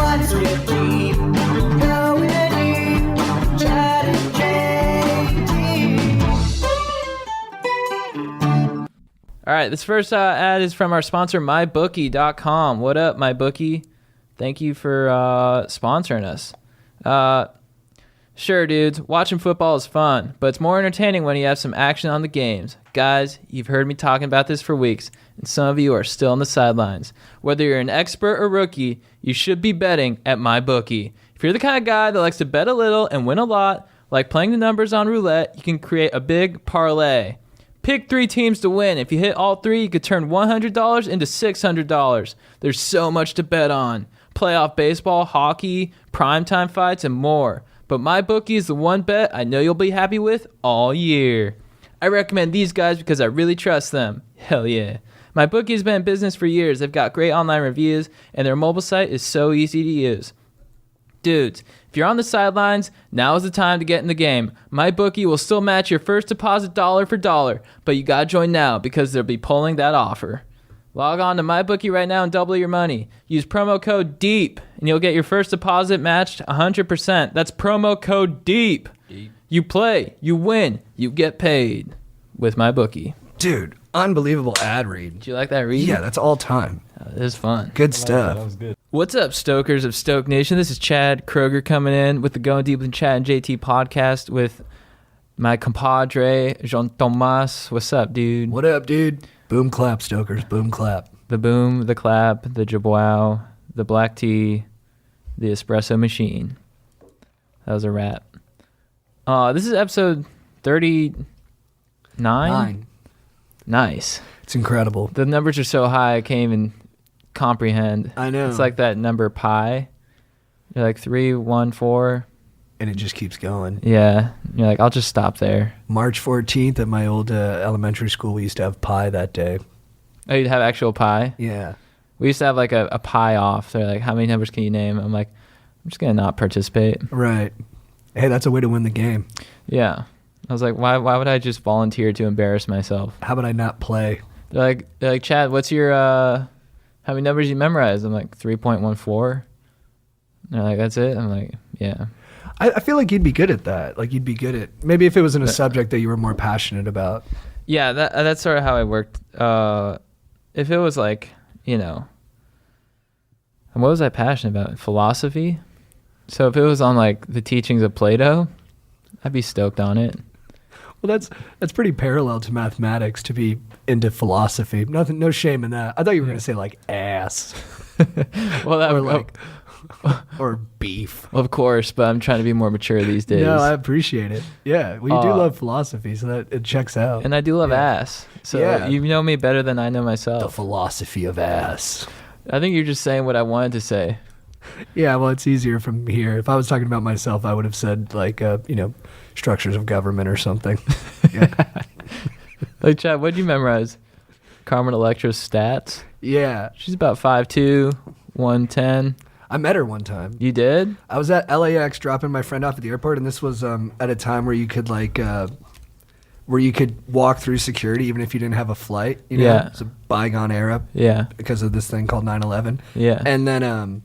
What's with Deep? Going deep. Chad and JT. All right, this first ad is from our sponsor, mybookie.com. What up, MyBookie? Thank you for sponsoring us. Sure, dudes, watching football is fun, but it's more entertaining when you have some action on the games. Guys, you've heard me talking about this for weeks, and some of you are still on the sidelines. Whether you're an expert or rookie, you should be betting at MyBookie. If you're the kind of guy that likes to bet a little and win a lot, like playing the numbers on roulette, you can create a big parlay. Pick 3 teams to win. If you hit all 3, you could turn $100 into $600. There's so much to bet on. Playoff baseball, hockey, primetime fights, and more. But MyBookie is the one bet I know you'll be happy with all year. I recommend these guys because I really trust them. Hell yeah. MyBookie has been in business for years. They've got great online reviews, and their mobile site is so easy to use. Dudes, if you're on the sidelines, now is the time to get in the game. MyBookie will still match your first deposit dollar for dollar, but you gotta join now because they'll be pulling that offer. Log on to MyBookie right now and double your money. Use promo code DEEP, and you'll get your first deposit matched 100%. That's promo code DEEP. You play, you win, you get paid with MyBookie. Dude, unbelievable ad read. Did you like that read? Yeah, that's all time. It was fun. Good stuff. That was good. What's up, Stokers of Stoke Nation? This is Chad Kroger coming in with the Going Deep with Chad and JT podcast with my compadre, Jean-Thomas. What's up, dude? What up, dude? Boom clap, Stokers. Boom clap. The boom, the clap, the jabow, the black tea, the espresso machine. That was a wrap. This is episode 39? 9. Nice. It's incredible. The numbers are so high I can't even comprehend. I know. It's like that number pi. You're like 3, 1, 4. And it just keeps going. Yeah. You're like, I'll just stop there. March 14th at my old elementary school, we used to have pie that day. Oh, you'd have actual pi? Yeah. We used to have like a pi off. They're like, how many numbers can you name? I'm like, I'm just going to not participate. Right. Hey, that's a way to win the game. Yeah. I was like, why would I just volunteer to embarrass myself? How about I not play? They're like, Chad, what's your, how many numbers you memorize? I'm like, 3.14. They're like, that's it? I'm like, yeah. I feel like you'd be good at that. Like you'd be good at, maybe if it was in a subject that you were more passionate about. Yeah, that's sort of how I worked. If it was like, you know, and what was I passionate about? Philosophy. So if it was on like the teachings of Plato, I'd be stoked on it. Well, that's pretty parallel to mathematics to be into philosophy. No shame in that. I thought you were going to say like ass. Well, that or like, or beef. Of course, but I'm trying to be more mature these days. No, I appreciate it. Yeah, well, you do love philosophy, so that it checks out. And I do love ass. So you know me better than I know myself. The philosophy of ass. I think you're just saying what I wanted to say. Yeah, well, it's easier from here. If I was talking about myself, I would have said like, structures of government or something. Yeah. Like, Chad, what'd you memorize? Carmen Electra's stats? Yeah. She's about 5'2", 110. I met her one time. You did? I was at LAX dropping my friend off at the airport, and this was at a time where you could walk through security even if you didn't have a flight. You know? Yeah. It's a bygone era. Yeah. Because of this thing called 9/11. Yeah. And then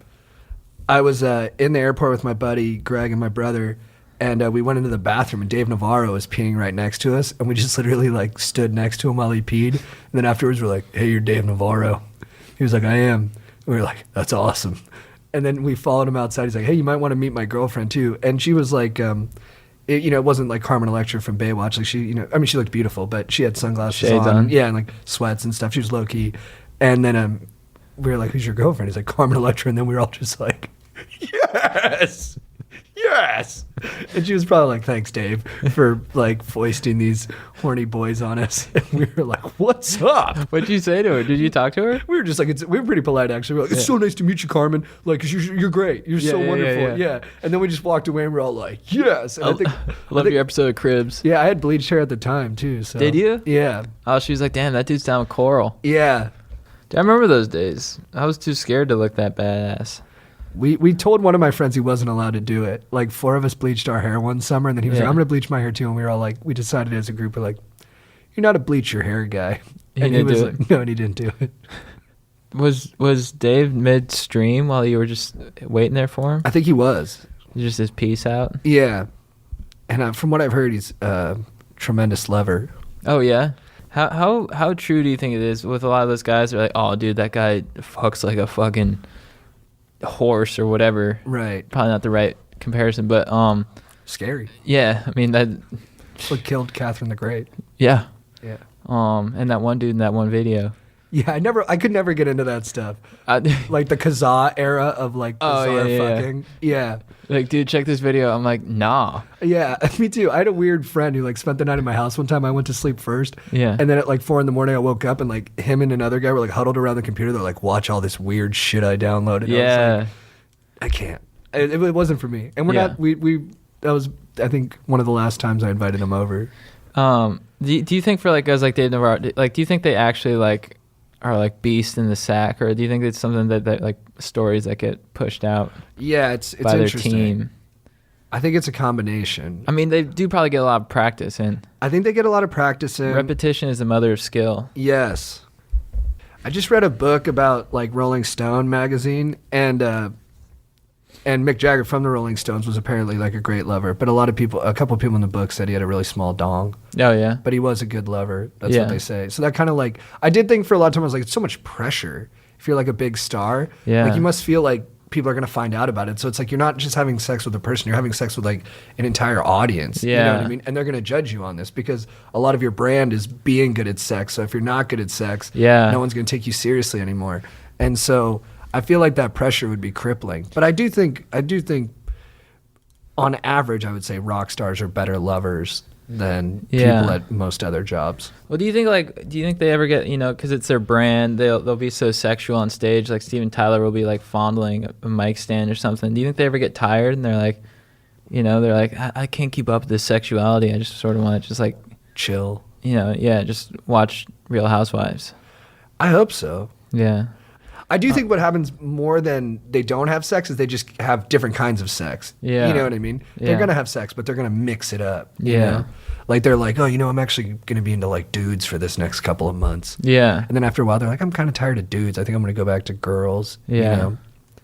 I was in the airport with my buddy Greg and my brother, and we went into the bathroom, and Dave Navarro was peeing right next to us, and we just literally like stood next to him while he peed. And then afterwards we're like, "Hey, you're Dave Navarro." He was like, "I am." And we were like, "That's awesome." And then we followed him outside. He's like, "Hey, you might want to meet my girlfriend too." And she was like, it wasn't like Carmen Electra from Baywatch. Like she, she looked beautiful, but she had sunglasses Shades on. Yeah, and like sweats and stuff. She was low key. And then we were like, "Who's your girlfriend?" He's like, "Carmen Electra." And then we were all just like, "Yes, yes." And she was probably like, "Thanks, Dave, for like foisting these horny boys on us." And we were like, "What's up?" What'd you say to her? Did you talk to her? We were just like, we were pretty polite actually. We were like, "It's so nice to meet you, Carmen. Like, 'cause you're great. You're so wonderful." Yeah. And then we just walked away and we're all like, "Yes." And I love your episode of Cribs. Yeah, I had bleached hair at the time too. So. Did you? Yeah. Oh, she was like, "Damn, that dude's down with coral." Yeah. I remember those days. I was too scared to look that badass. We told one of my friends he wasn't allowed to do it. Like 4 of us bleached our hair one summer, and then he was like, "I'm gonna bleach my hair too." And we were all like, we decided as a group, we're like, "You're not a bleach your hair guy." And he was like, "No," and he didn't do it. Was Dave midstream while you were just waiting there for him? I think he was. Just his peace out? Yeah. And from what I've heard, he's a tremendous lover. Oh, yeah? How true do you think it is with a lot of those guys that are like, oh, dude, that guy fucks like a fucking horse or whatever. Right. Probably not the right comparison, but scary. yeah, I mean that. That's what killed Catherine the Great. Yeah. Yeah. And that one dude in that one video. Yeah, I could never get into that stuff. Like the Kazaa era of like Oh, bizarre yeah. fucking. Yeah. Like, dude, check this video. I'm like, nah. Yeah, me too. I had a weird friend who like spent the night in my house one time. I went to sleep first. Yeah. And then at like 4 a.m, I woke up and like him and another guy were like huddled around the computer. They're like, watch all this weird shit I downloaded. Yeah. I was like, I can't. It wasn't for me. And we're Yeah. not. That was I think one of the last times I invited him over. Do you think for like guys like Dave Navarro, like, do you think they actually like are like beast in the sack, or do you think it's something that like stories that get pushed out? Yeah, it's by their interesting. team. I think it's a combination. I mean, they do probably get a lot of practice in. I think they get a lot of practice in. Repetition is the mother of skill. Yes. I just read a book about like Rolling Stone magazine, and Mick Jagger from the Rolling Stones was apparently like a great lover, but a couple of people in the book said he had a really small dong, Oh yeah. but he was a good lover. That's Yeah. what they say. So that kind of like, I did think for a lot of time, I was like, it's so much pressure. If you're like a big star, Yeah. like you must feel like people are going to find out about it. So it's like, you're not just having sex with a person, you're having sex with like an entire audience. You know Yeah. what I mean? And they're going to judge you on this because a lot of your brand is being good at sex. So if you're not good at sex, Yeah. no one's going to take you seriously anymore. And so I feel like that pressure would be crippling. But I do think on average, I would say rock stars are better lovers than Yeah. people at most other jobs. Well, do you think they ever get, because it's their brand, they'll be so sexual on stage, like Steven Tyler will be like fondling a mic stand or something. Do you think they ever get tired and they're like, I can't keep up with this sexuality. I just sort of want to just like, Chill. just watch Real Housewives. I hope so. Yeah. I do think what happens more than they don't have sex is they just have different kinds of sex. Yeah. You know what I mean? They're Yeah. going to have sex, but they're going to mix it up. You Yeah. know? Like they're like, oh, I'm actually going to be into like dudes for this next couple of months. Yeah. And then after a while, they're like, I'm kind of tired of dudes. I think I'm going to go back to girls. Yeah. You know?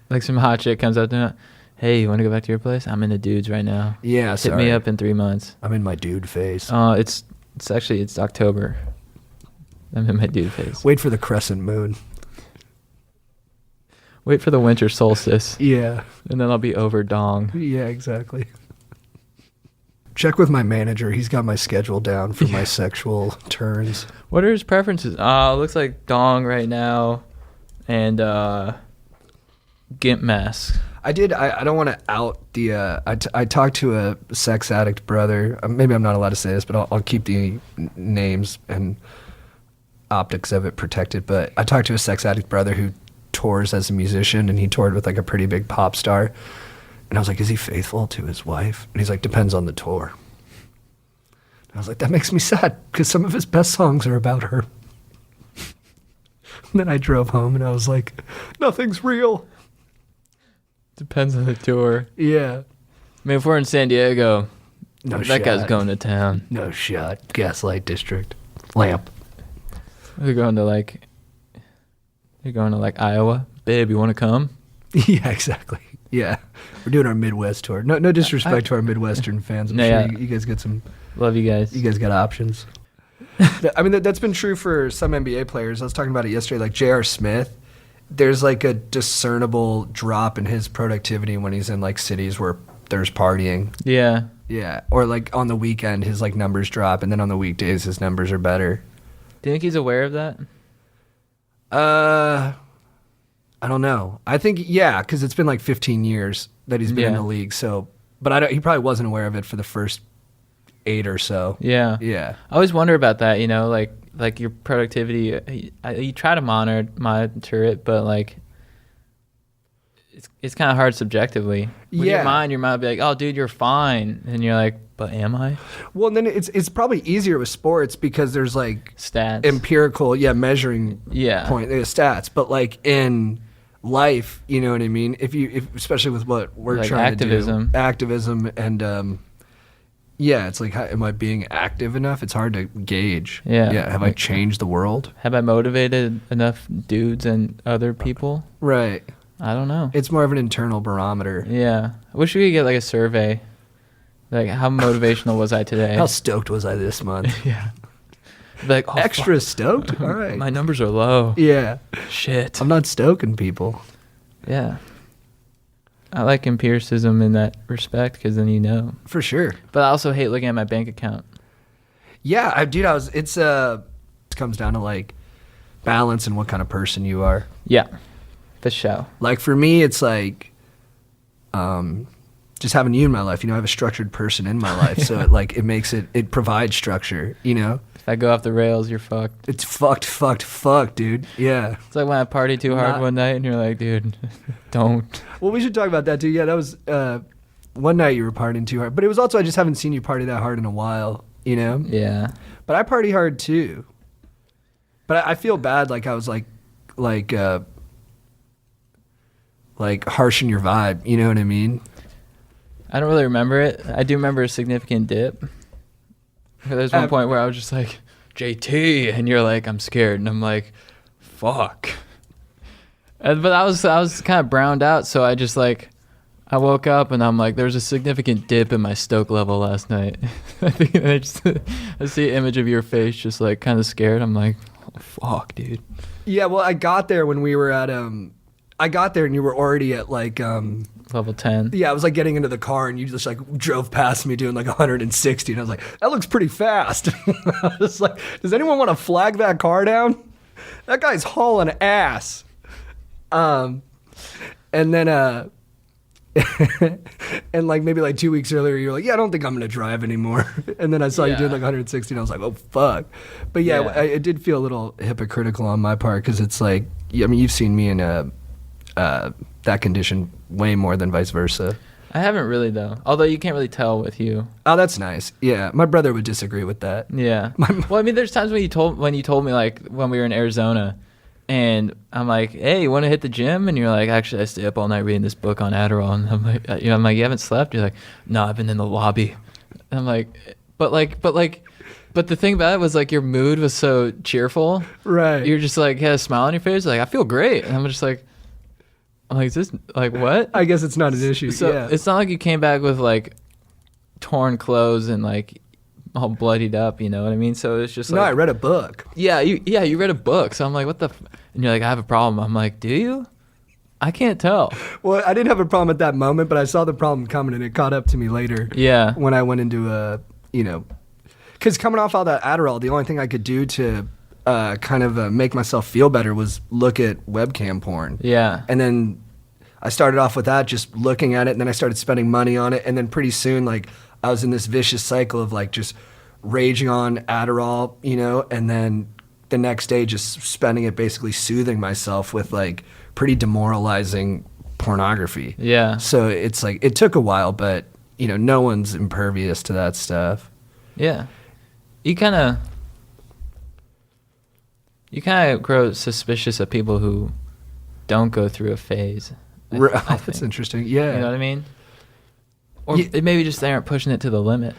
Like some hot chick comes up to me, hey, you want to go back to your place? I'm into dudes right now. Yeah, Hit me up in 3 months. I'm in my dude phase. It's October. I'm in my dude phase. Wait for the crescent moon. Wait for the winter solstice, Yeah. and then I'll be over dong. Yeah, exactly. Check with my manager. He's got my schedule down for my sexual turns. What are his preferences? Looks like dong right now, and gimp mask. I don't want to out the, I talked to a sex addict brother. Maybe I'm not allowed to say this, but I'll keep the names and optics of it protected. But I talked to a sex addict brother who tours as a musician, and he toured with like a pretty big pop star. And I was like, is he faithful to his wife? And he's like, depends on the tour. And I was like, that makes me sad because some of his best songs are about her. And then I drove home and I was like, nothing's real. Depends on the tour. Yeah. I mean, if we're in San Diego, No that shot. guy's going to town. No shot. Gaslight District. Lamp. We're going to like Iowa. Babe, you want to come? Yeah, exactly. Yeah. We're doing our Midwest tour. No disrespect to our Midwestern fans. I'm No, sure yeah. you guys get some, Love you guys. you guys got options. I mean, that's been true for some NBA players. I was talking about it yesterday. Like J.R. Smith, there's like a discernible drop in his productivity when he's in like cities where there's partying. Yeah. Yeah. Or like on the weekend, his like numbers drop, and then on the weekdays, his numbers are better. Do you think he's aware of that? I don't know. I think, yeah, because it's been like 15 years that he's been in Yeah. the league. So, but he probably wasn't aware of it for the first 8 or so. Yeah. Yeah. I always wonder about that, like your productivity. You try to monitor it, but like it's kind of hard subjectively. When Yeah. your mind will be like, "Oh, dude, you're fine," and you're like, "But am I?" Well, and then it's probably easier with sports because there's like Stats. empirical, measuring Yeah. stats. But like in life, you know what I mean? If especially with what we're Like trying activism. to do, activism and Yeah, it's like, am I being active enough? It's hard to gauge. Yeah. Yeah, have I changed the world? Have I motivated enough dudes and other people? Right. I don't know. It's more of an internal barometer. Yeah. I wish we could get like a survey. Like, how motivational was I today? How stoked was I this month? Yeah. Like, oh, Extra fuck. stoked? All right. My numbers are low. Yeah. Shit. I'm not stoking people. Yeah. I like empiricism in that respect because then you know. For sure. But I also hate looking at my bank account. Yeah, it comes down to like balance and what kind of person you are. Yeah. The show. Like for me, it's like, just having you in my life. You know, I have a structured person in my life, so it provides structure. You know, If I go off the rails, you're fucked. it's fucked, dude. Yeah. It's like when I party too hard Not- one night and you're like, dude, don't. Well, we should talk about that too. Yeah, that was one night you were partying too hard, but it was also I just haven't seen you party that hard in a while. You know. Yeah. But I party hard too. But I feel bad, like I was like harshing your vibe. You know what I mean? I don't really remember it. I do remember a significant dip. There's one point where I was just like, JT, and you're like, I'm scared, and I'm like, fuck. But I was kind of browned out, so I just like, I woke up and I'm like, there's a significant dip in my stoke level last night. I think I see an image of your face, just like kind of scared. I'm like, oh, fuck, dude. Yeah. Well, I got there when we were at I got there and you were already at like Level 10. yeah, I was like getting into the car and you just like drove past me doing like 160 and I was like, that looks pretty fast. I was like, does anyone want to flag that car down? That guy's hauling ass. And then and like maybe like 2 weeks earlier you're like, yeah, I don't think I'm gonna drive anymore. And then I saw you doing like 160 and I was like, oh fuck. But yeah, it did feel a little hypocritical on my part because it's like, I mean, you've seen me in that condition way more than vice versa. I haven't really, though. Although you can't really tell with you. Oh, that's nice. Yeah, my brother would disagree with that. Yeah. Well, I mean, there's times when you told me, like, when we were in Arizona, and I'm like, hey, you want to hit the gym? And you're like, actually, I stay up all night reading this book on Adderall. And I'm like, you haven't slept? You're like, no, I've been in the lobby. And I'm like, but the thing about it was, like, your mood was so cheerful. Right. You're just like, had a smile on your face. Like, I feel great. And I'm just like, is this, like, what? I guess it's not an issue. So yeah. it's not like you came back with, like, torn clothes and, like, all bloodied up, you know what I mean? So it's just like, no, I read a book. Yeah, you read a book. So I'm like, what the and you're like, I have a problem. I'm like, do you? I can't tell. Well, I didn't have a problem at that moment, but I saw the problem coming and it caught up to me later. Yeah. When I went into because coming off all that Adderall, the only thing I could do to make myself feel better was look at webcam porn. Yeah. And then I started off with that, just looking at it, and then I started spending money on it, and then pretty soon, like, I was in this vicious cycle of, like, just raging on Adderall, you know, and then the next day just spending it basically soothing myself with, like, pretty demoralizing pornography. Yeah. So it's like, it took a while, but, you know, no one's impervious to that stuff. Yeah. You kind of grow suspicious of people who don't go through a phase. I That's think. interesting. Yeah. You know what I mean? Or Yeah. maybe just they aren't pushing it to the limit.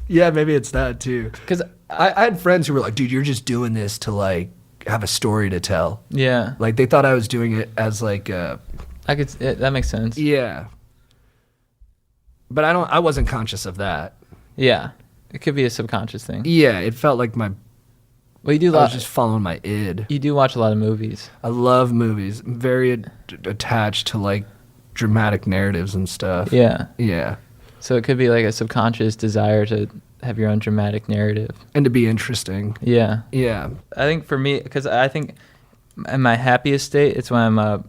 Yeah, maybe it's that too. Because I had friends who were like, dude, you're just doing this to, like, have a story to tell. yeah, Like, they thought I was doing it as, like, that makes sense. yeah. But I wasn't conscious of that. Yeah, it could be a subconscious thing. Yeah, it felt like Well, you do I was just following my id. you do watch a lot of movies. I love movies. I'm very attached to, like, dramatic narratives and stuff. Yeah. Yeah. So it could be like a subconscious desire to have your own dramatic narrative. And to be interesting. Yeah. Yeah. I think for me, because I think in my happiest state, it's when I'm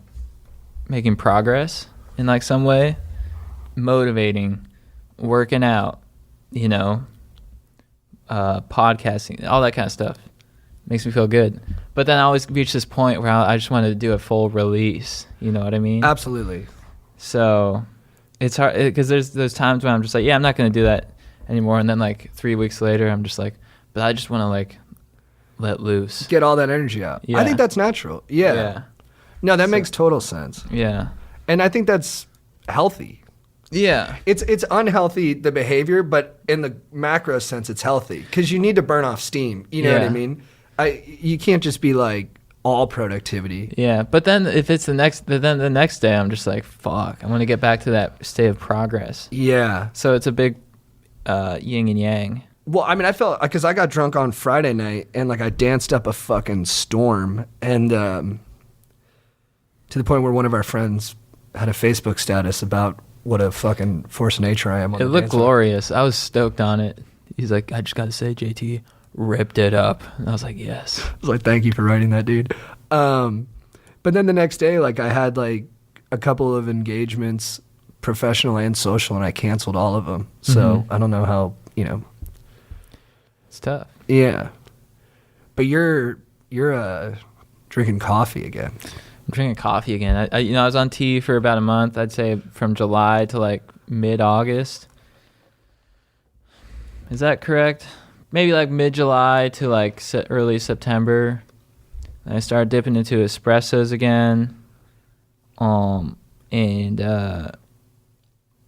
making progress in like some way, motivating, working out, you know, podcasting, all that kind of stuff. Makes me feel good. But then I always reach this point where I just wanted to do a full release. You know what I mean? Absolutely. So it's hard because there's times when I'm just like, yeah, I'm not going to do that anymore. And then like 3 weeks later, I'm just like, but I just want to like let loose. Get all that energy out. Yeah. I think that's natural. Yeah. No, that makes total sense. Yeah. And I think that's healthy. Yeah. It's unhealthy, the behavior, but in the macro sense, it's healthy because you need to burn off steam. You know what I mean? You can't just be like all productivity. Yeah, but then if it's the next day, I'm just like, fuck, I want to get back to that state of progress. Yeah. So it's a big yin and yang. Well, I mean, I felt because I got drunk on Friday night and like I danced up a fucking storm, and to the point where one of our friends had a Facebook status about what a fucking force of nature I am. On It the looked dance floor. glorious. I was stoked on it. He's like, I just got to say, JT ripped it up. And I was like, yes. I was like, thank you for writing that, dude. But then the next day, like I had like a couple of engagements, professional and social, and I canceled all of them. So I don't know how, It's tough. Yeah. But you're drinking coffee again. I'm drinking coffee again. I was on tea for about a month. I'd say from July to like mid-August. Is that correct? Maybe like mid-July to like early September. And I started dipping into espressos again. And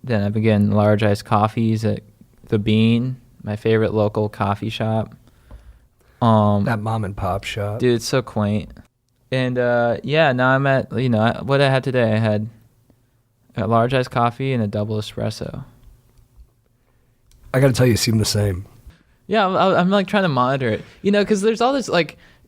then I began large iced coffees at The Bean, my favorite local coffee shop. That mom and pop shop. Dude, it's so quaint. And now I'm at, what I had today. I had a large iced coffee and a double espresso. I got to tell you, seem the same. Yeah, I'm like trying to monitor it, because there's all this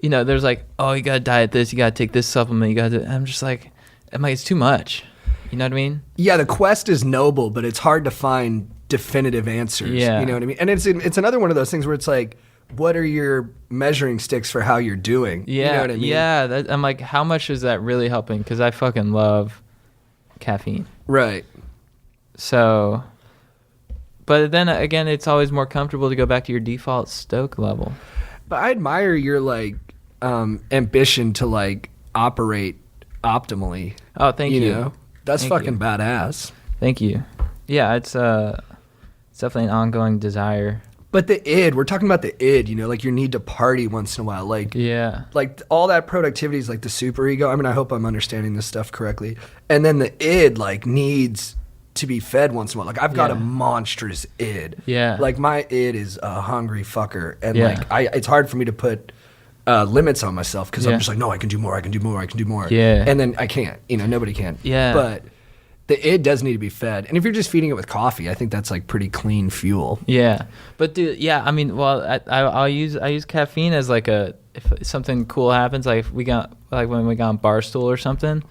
there's like, oh, you got to diet this, you got to take this supplement, you got to, I'm just like, it's too much. You know what I mean? Yeah, the quest is noble, but it's hard to find definitive answers. Yeah. You know what I mean? And it's another one of those things where it's like, what are your measuring sticks for how you're doing? Yeah, you know what I mean? Yeah. I'm like, how much is that really helping? Because I fucking love caffeine. Right. So, but then again, it's always more comfortable to go back to your default stoke level. But I admire your like ambition to like operate optimally. Oh, thank you. You know? That's Thank fucking you. badass. Thank you. Yeah, it's definitely an ongoing desire. But the id, we're talking about the id, like your need to party once in a while. Like, Yeah. like all that productivity is like the super ego. I mean, I hope I'm understanding this stuff correctly. And then the id like needs to be fed once in a while. Like I've got a monstrous id. Yeah. Like my id is a hungry fucker. And Yeah. like it's hard for me to put limits on myself because Yeah. I'm just like, no, I can do more. Yeah. And then I can't, nobody can. Yeah. But the id does need to be fed. And if you're just feeding it with coffee, I think that's like pretty clean fuel. Yeah, but dude, I'll use caffeine as like if something cool happens, like if we got like when we got on Barstool or something,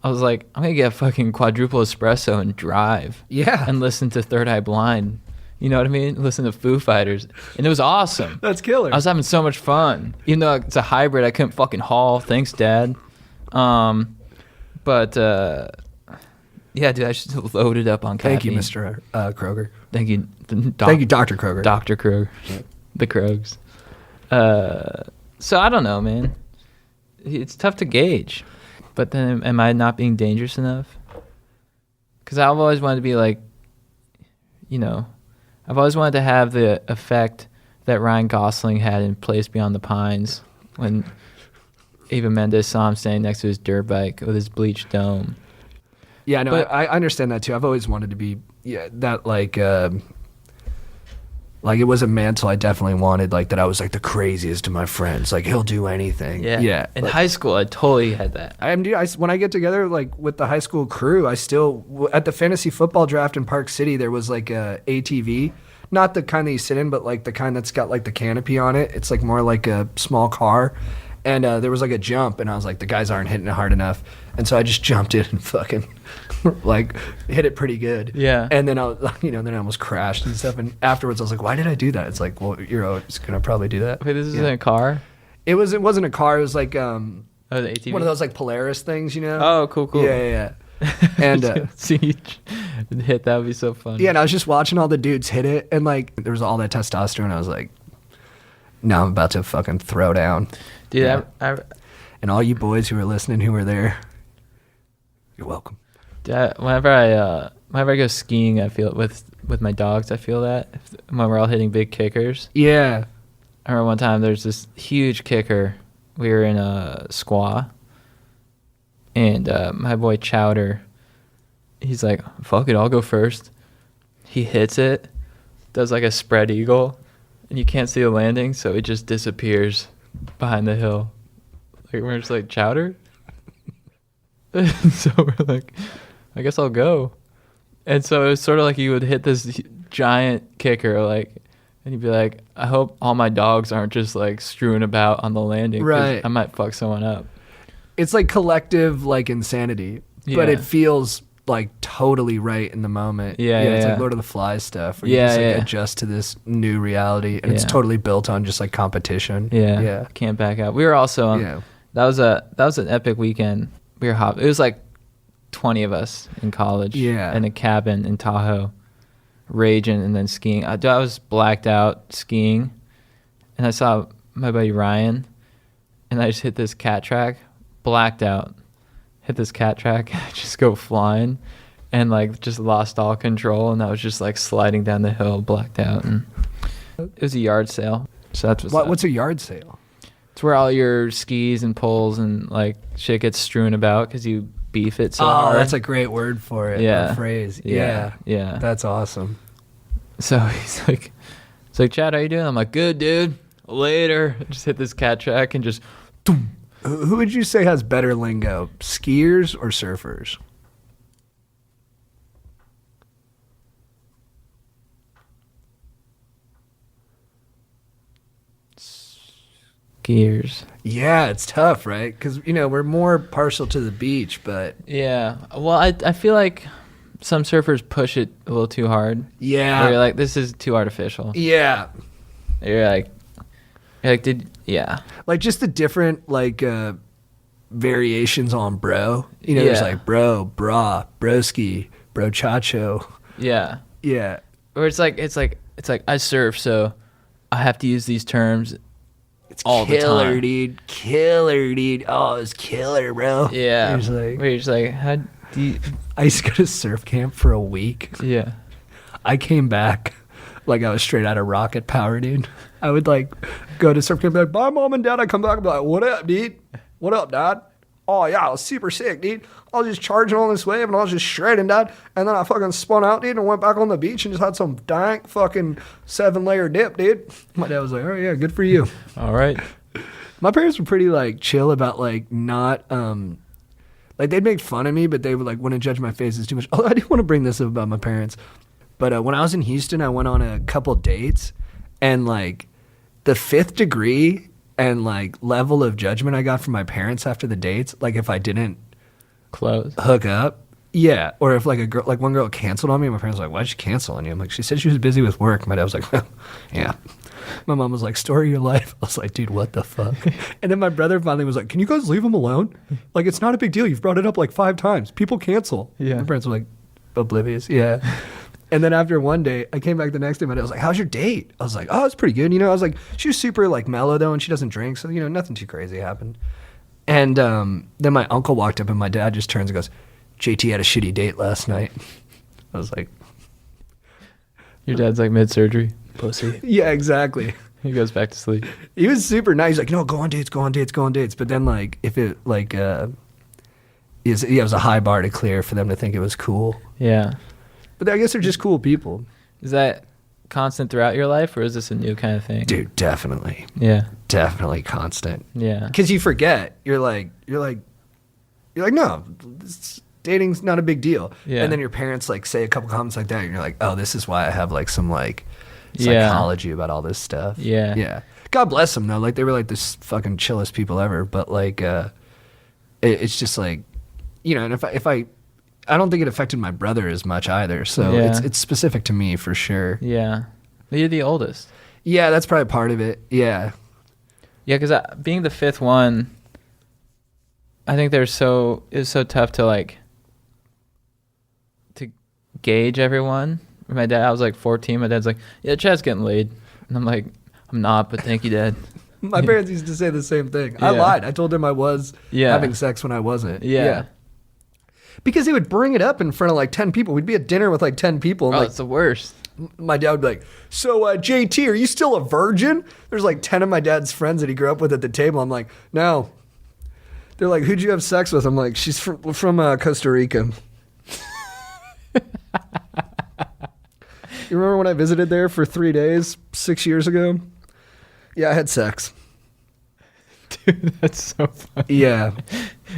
I was like, I'm gonna get a fucking quadruple espresso and drive. Yeah. And listen to Third Eye Blind. You know what I mean? Listen to Foo Fighters, and it was awesome. That's killer. I was having so much fun. Even though it's a hybrid, I couldn't fucking haul. Thanks, Dad. Yeah, dude, I just loaded up on caffeine. Thank you, Mr. Kroger. Thank you, Thank you, Dr. Kroger. Dr. Krog. The Krogs. So I don't know, man. It's tough to gauge. But then am I not being dangerous enough? Because I've always wanted to be like, I've always wanted to have the effect that Ryan Gosling had in Place Beyond the Pines when Eva Mendes saw him standing next to his dirt bike with his bleached dome. Yeah, no, But- I understand that too. I've always wanted to be that like it was a mantle I definitely wanted, like that I was like the craziest of my friends. Like he'll do anything. Yeah. In like, high school, I totally had that. when I get together like with the high school crew, I still at the fantasy football draft in Park City there was like a ATV, not the kind that you sit in, but like the kind that's got like the canopy on it. It's like more like a small car. And there was like a jump, and I was like, the guys aren't hitting it hard enough. And so I just jumped in and fucking like hit it pretty good. Yeah. And then then I almost crashed and stuff. And afterwards I was like, why did I do that? It's like, well, you're always gonna probably do that. Wait, this is in a car? It wasn't a car. It was like Oh, the ATV? one of those like Polaris things, Oh, cool. Yeah. And see you hit that would be so fun. yeah, and I was just watching all the dudes hit it, and like there was all that testosterone. I was like, now I'm about to fucking throw down. Dude, Yeah. I And all you boys who are listening who were there, you're welcome. whenever I go skiing, I feel it with my dogs. I feel that when we're all hitting big kickers. Yeah. I remember one time there's this huge kicker. We were in a squaw, and my boy Chowder he's like, fuck it, I'll go first. He hits it, does like a spread eagle, and you can't see the landing, so it just disappears behind the hill. Like, we're just like, Chowder? So we're like, I guess I'll go. And so it was sort of like you would hit this giant kicker, like, and you'd be like, I hope all my dogs aren't just like strewing about on the landing. 'Cause Right. I might fuck someone up. It's like collective like insanity, but it feels like totally right in the moment. Yeah, It's yeah. like Lord of the Flies stuff where Yeah, you just like yeah. adjust to this new reality, and it's Yeah. totally built on just like competition. Yeah. Can't back out. We were also on, Yeah. that was an epic weekend. We were it was like 20 of us in college. Yeah. In a cabin in Tahoe, raging and then skiing. I was blacked out skiing, and I saw my buddy Ryan, and I just hit this cat track, blacked out, hit this cat track, just go flying, and like just lost all control, and I was just like sliding down the hill, blacked out, and it was a yard sale. So that's What's a yard sale? it's where all your skis and poles and like shit gets strewn about because you beef it so hard. That's a great word for it. Yeah. A phrase. Yeah. Yeah. That's awesome. So he's like, Chad, how you doing? I'm like, good, dude. Later. Just hit this cat track and just, boom. Who would you say has better lingo, skiers or surfers? Gears. Yeah, it's tough, right? Because, we're more partial to the beach, but Yeah. Well, I feel like some surfers push it a little too hard. yeah. Where you're like, this is too artificial. Yeah. You're like, yeah. Like just the different, like, variations on bro. There's Yeah. like bro, brah, broski, bro chacho. Yeah. Yeah. Or it's like I surf, so I have to use these terms all the Killer, time. dude. Killer, dude. Oh, it's killer, bro. Yeah. You're just like- Where you're just like, how do you... I used to go to surf camp for a week. Yeah. I came back like I was straight out of rocket power, dude. I would like go to surf camp, be like, bye, mom and dad. I come back and be like, what up, dude? What up, dad? Oh, yeah, I was super sick, dude. I was just charging on this wave and I was just shredding, dad. And then I fucking spun out, dude, and went back on the beach and just had some dank fucking 7-layer dip, dude. My dad was like, oh, yeah, good for you. All right. My parents were pretty like chill about like not like they'd make fun of me, but they would like wouldn't judge my faces too much. Although I do want to bring this up about my parents. But when I was in Houston, I went on a couple dates, and like the 5th degree and like level of judgment I got from my parents after the dates, like if I didn't Close. hook up, yeah, or if like one girl canceled on me, my parents were like, why'd she cancel on you? I'm like, she said she was busy with work. My dad was like, well, yeah. My mom was like, story of your life. I was like, dude, what the fuck? And then my brother finally was like, can you guys leave him alone? Like, it's not a big deal. You've brought it up like 5 times. People cancel. Yeah. My parents were like, oblivious. Yeah. And then after one day, I came back the next day. My dad was like, how's your date? I was like, oh, it's pretty good. I was like, she was super like mellow though, and she doesn't drink. So, nothing too crazy happened. And then my uncle walked up and my dad just turns and goes, JT had a shitty date last night. I was like, Your dad's like mid-surgery. Pussy. yeah, exactly. He goes back to sleep. He was super nice. He's like, no, go on dates, go on dates, go on dates. But then, like, if it, like, it was a high bar to clear for them to think it was cool. Yeah. But I guess they're just cool people. Is that constant throughout your life, or is this a new kind of thing? Dude, definitely. Yeah. Definitely constant. Yeah. Because you forget. You're like, no, dating's not a big deal. Yeah. And then your parents, like, say a couple comments like that, and you're like, oh, this is why I have, like, some, like, Yeah. psychology about all this stuff. Yeah. Yeah. God bless them, though. Like, they were, like, the fucking chillest people ever. But, like, it's just, like, and if I don't think it affected my brother as much either. So Yeah. it's specific to me for sure. Yeah. But you're the oldest. Yeah, that's probably part of it. Yeah. Yeah, because being the 5th one, I think it was so tough to like to gauge everyone. My dad, I was like 14. My dad's like, yeah, Chad's getting laid, and I'm like, I'm not, but thank you, Dad. My parents used to say the same thing. I Yeah. lied. I told them I was Yeah. having sex when I wasn't. Yeah. Because they would bring it up in front of like 10 people. We'd be at dinner with like 10 people. And Oh, like it's the worst. my dad would be like, so JT, are you still a virgin? There's like 10 of my dad's friends that he grew up with at the table. I'm like, no. They're like, who'd you have sex with? I'm like, she's from Costa Rica. You remember when I visited there for 3 days 6 years ago? Yeah, I had sex. Dude, that's so funny. Yeah.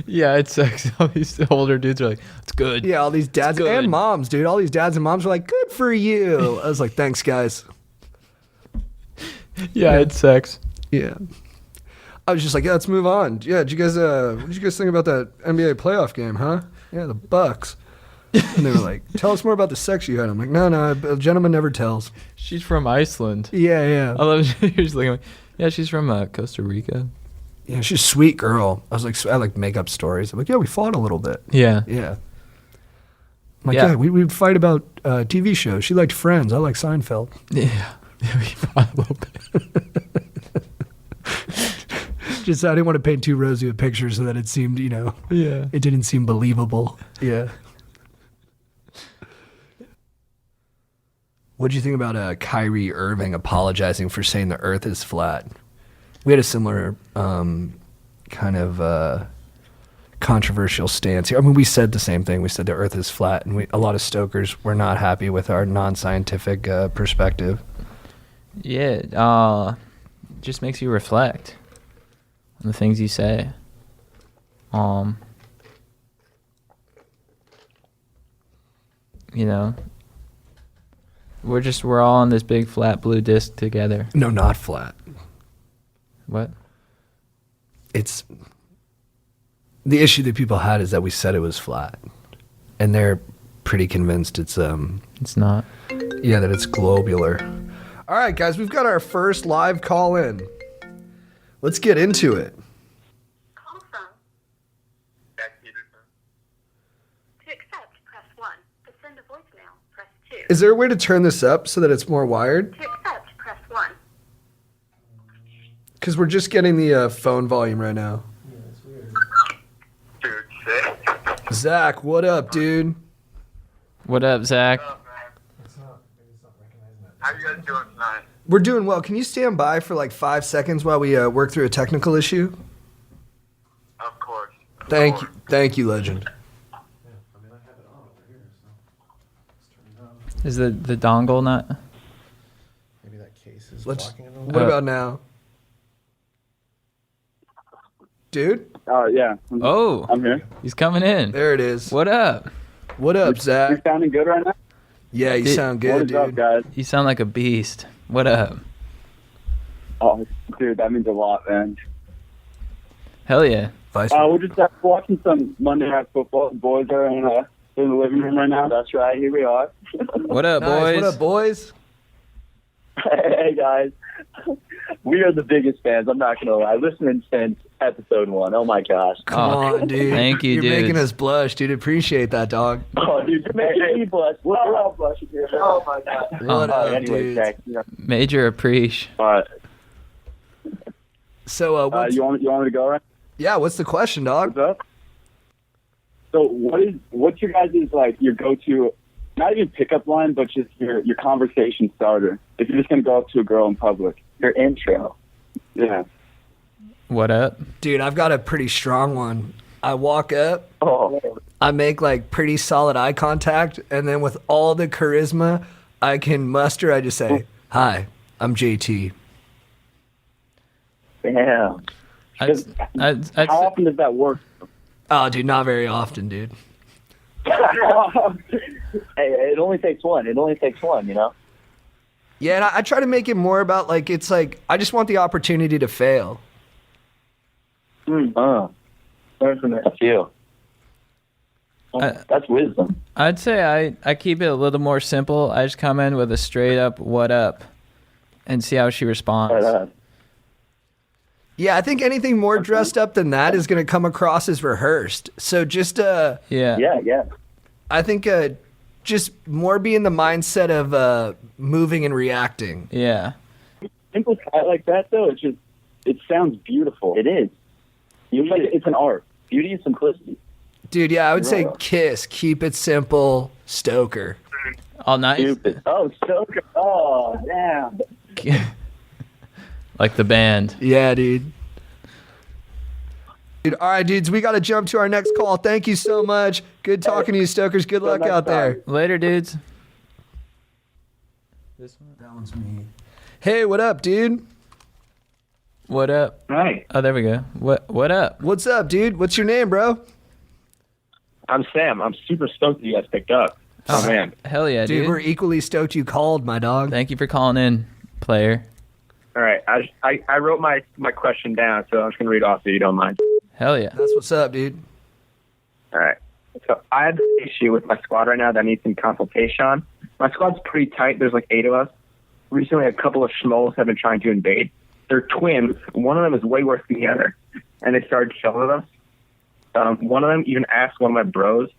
Yeah, it sucks. All these older dudes are like, it's good. Yeah, all these dads good. and moms, dude. All these dads and moms were like, good for you. I was like, thanks, guys. Yeah, it sucks. Yeah. I was just like, yeah, let's move on. Yeah, what did you guys think about that NBA playoff game, huh? Yeah, the Bucks. And they were like, tell us more about the sex you had. I'm like, no, a gentleman never tells. She's from Iceland. Yeah. I love she's like, yeah, she's from Costa Rica. Yeah, she's a sweet girl. I was like, I like make up stories. I'm like, yeah, we fought a little bit. Yeah. Yeah. I'm like, yeah, we'd fight about TV shows. She liked Friends. I like Seinfeld. Yeah. Yeah, we fought a little bit. Just I didn't want to paint too rosy a picture so that it seemed, Yeah. it didn't seem believable. Yeah. What'd you think about Kyrie Irving apologizing for saying the Earth is flat? We had a similar kind of controversial stance here. I mean, we said the same thing. We said the Earth is flat, and a lot of Stokers were not happy with our non-scientific perspective. Yeah, it just makes you reflect on the things you say. We're all on this big flat blue disc together. No, not flat. What? It's the issue that people had is that we said it was flat, and they're pretty convinced it's not. Yeah, that it's globular. All right, guys, we've got our first live call in. Let's get into it. Call from Jack Peterson. To accept, press 1. To send a voicemail, press 2. Is there a way to turn this up so that it's more wired? To accept, press 1. Because we're just getting the phone volume right now. Dude, sick. Zach, what up, dude? What up, Zach? How you guys doing tonight? We're doing well. Can you stand by for like 5 seconds while we work through a technical issue? Of course. Thank you, legend. Is the dongle not? Maybe that case is Let's. blocking it a little What about now, dude? Oh, yeah. Oh, I'm here. he's coming in. There it is. What up? What up, You're Zach? sounding good right now? Yeah, you sound good, What is dude. up, guys? You sound like a beast. What up? Oh, dude, that means a lot, man. Hell yeah. Vice. We're just watching some Monday Night Football. The boys are in the living room right now. That's right. Here we are. What up, Nice. boys? What up, boys? Hey, guys. We are the biggest fans. I'm not going to lie. Listening since episode 1. Oh, my gosh. Come on, dude. Thank you, You're dudes. making us blush, dude. Appreciate that, dog. Oh, dude, you're making me blush. We're all blushing here. Oh, my God. What up, anyway, dude? Jack. Major appreciation. All right. So, You want me to go right? yeah, what's the question, dog? What's up? So what's your guys' like your go-to, not even pickup line, but just your conversation starter? If you're just gonna go up to a girl in public, your intro. Yeah. What up? Dude, I've got a pretty strong one. I walk up, Oh. I make like pretty solid eye contact, and then with all the charisma I can muster, I just say, "Hi, I'm JT." Damn. I'd How often does that work? Oh, dude, not very often, dude. Hey, it only takes one. It only takes one, you know? Yeah, and I try to make it more about like it's like I just want the opportunity to fail. Learn from a few. That's wisdom. I'd say I keep it a little more simple. I just come in with a straight up "what up" and see how she responds. Yeah, I think anything more dressed up than that is going to come across as rehearsed. So just Yeah. I think just more be in the mindset of moving and reacting. Yeah. Simple like that though, it sounds beautiful. It is. It's an art. Beauty and simplicity. Dude, yeah, I would say Right. kiss, keep it simple, Stoker. All nice. Stupid. Oh, Stoker. Oh, damn. Like the band. Yeah, dude. Dude, all right, dudes, we got to jump to our next call. Thank you so much. Good talking to you, Stokers. Good luck next out there. time. Later, dudes. This one. That one's me. Hey, what up, dude? What up? Hi, Oh, there we go. What up? What's up, dude? What's your name, bro? I'm Sam. I'm super stoked that you guys picked up. Oh, man. Hell yeah, Dude, dude. we're equally stoked you called, my dog. Thank you for calling in, player. All right. I wrote my question down, so I'm just going to read off if you don't mind. Hell yeah. That's what's up, dude. All right. So I have an issue with my squad right now that needs some consultation on. My squad's pretty tight. There's like 8 of us. Recently, a couple of schmoes have been trying to invade. They're twins. One of them is way worse than the other, and they started chilling with us. One of them even asked one of my bros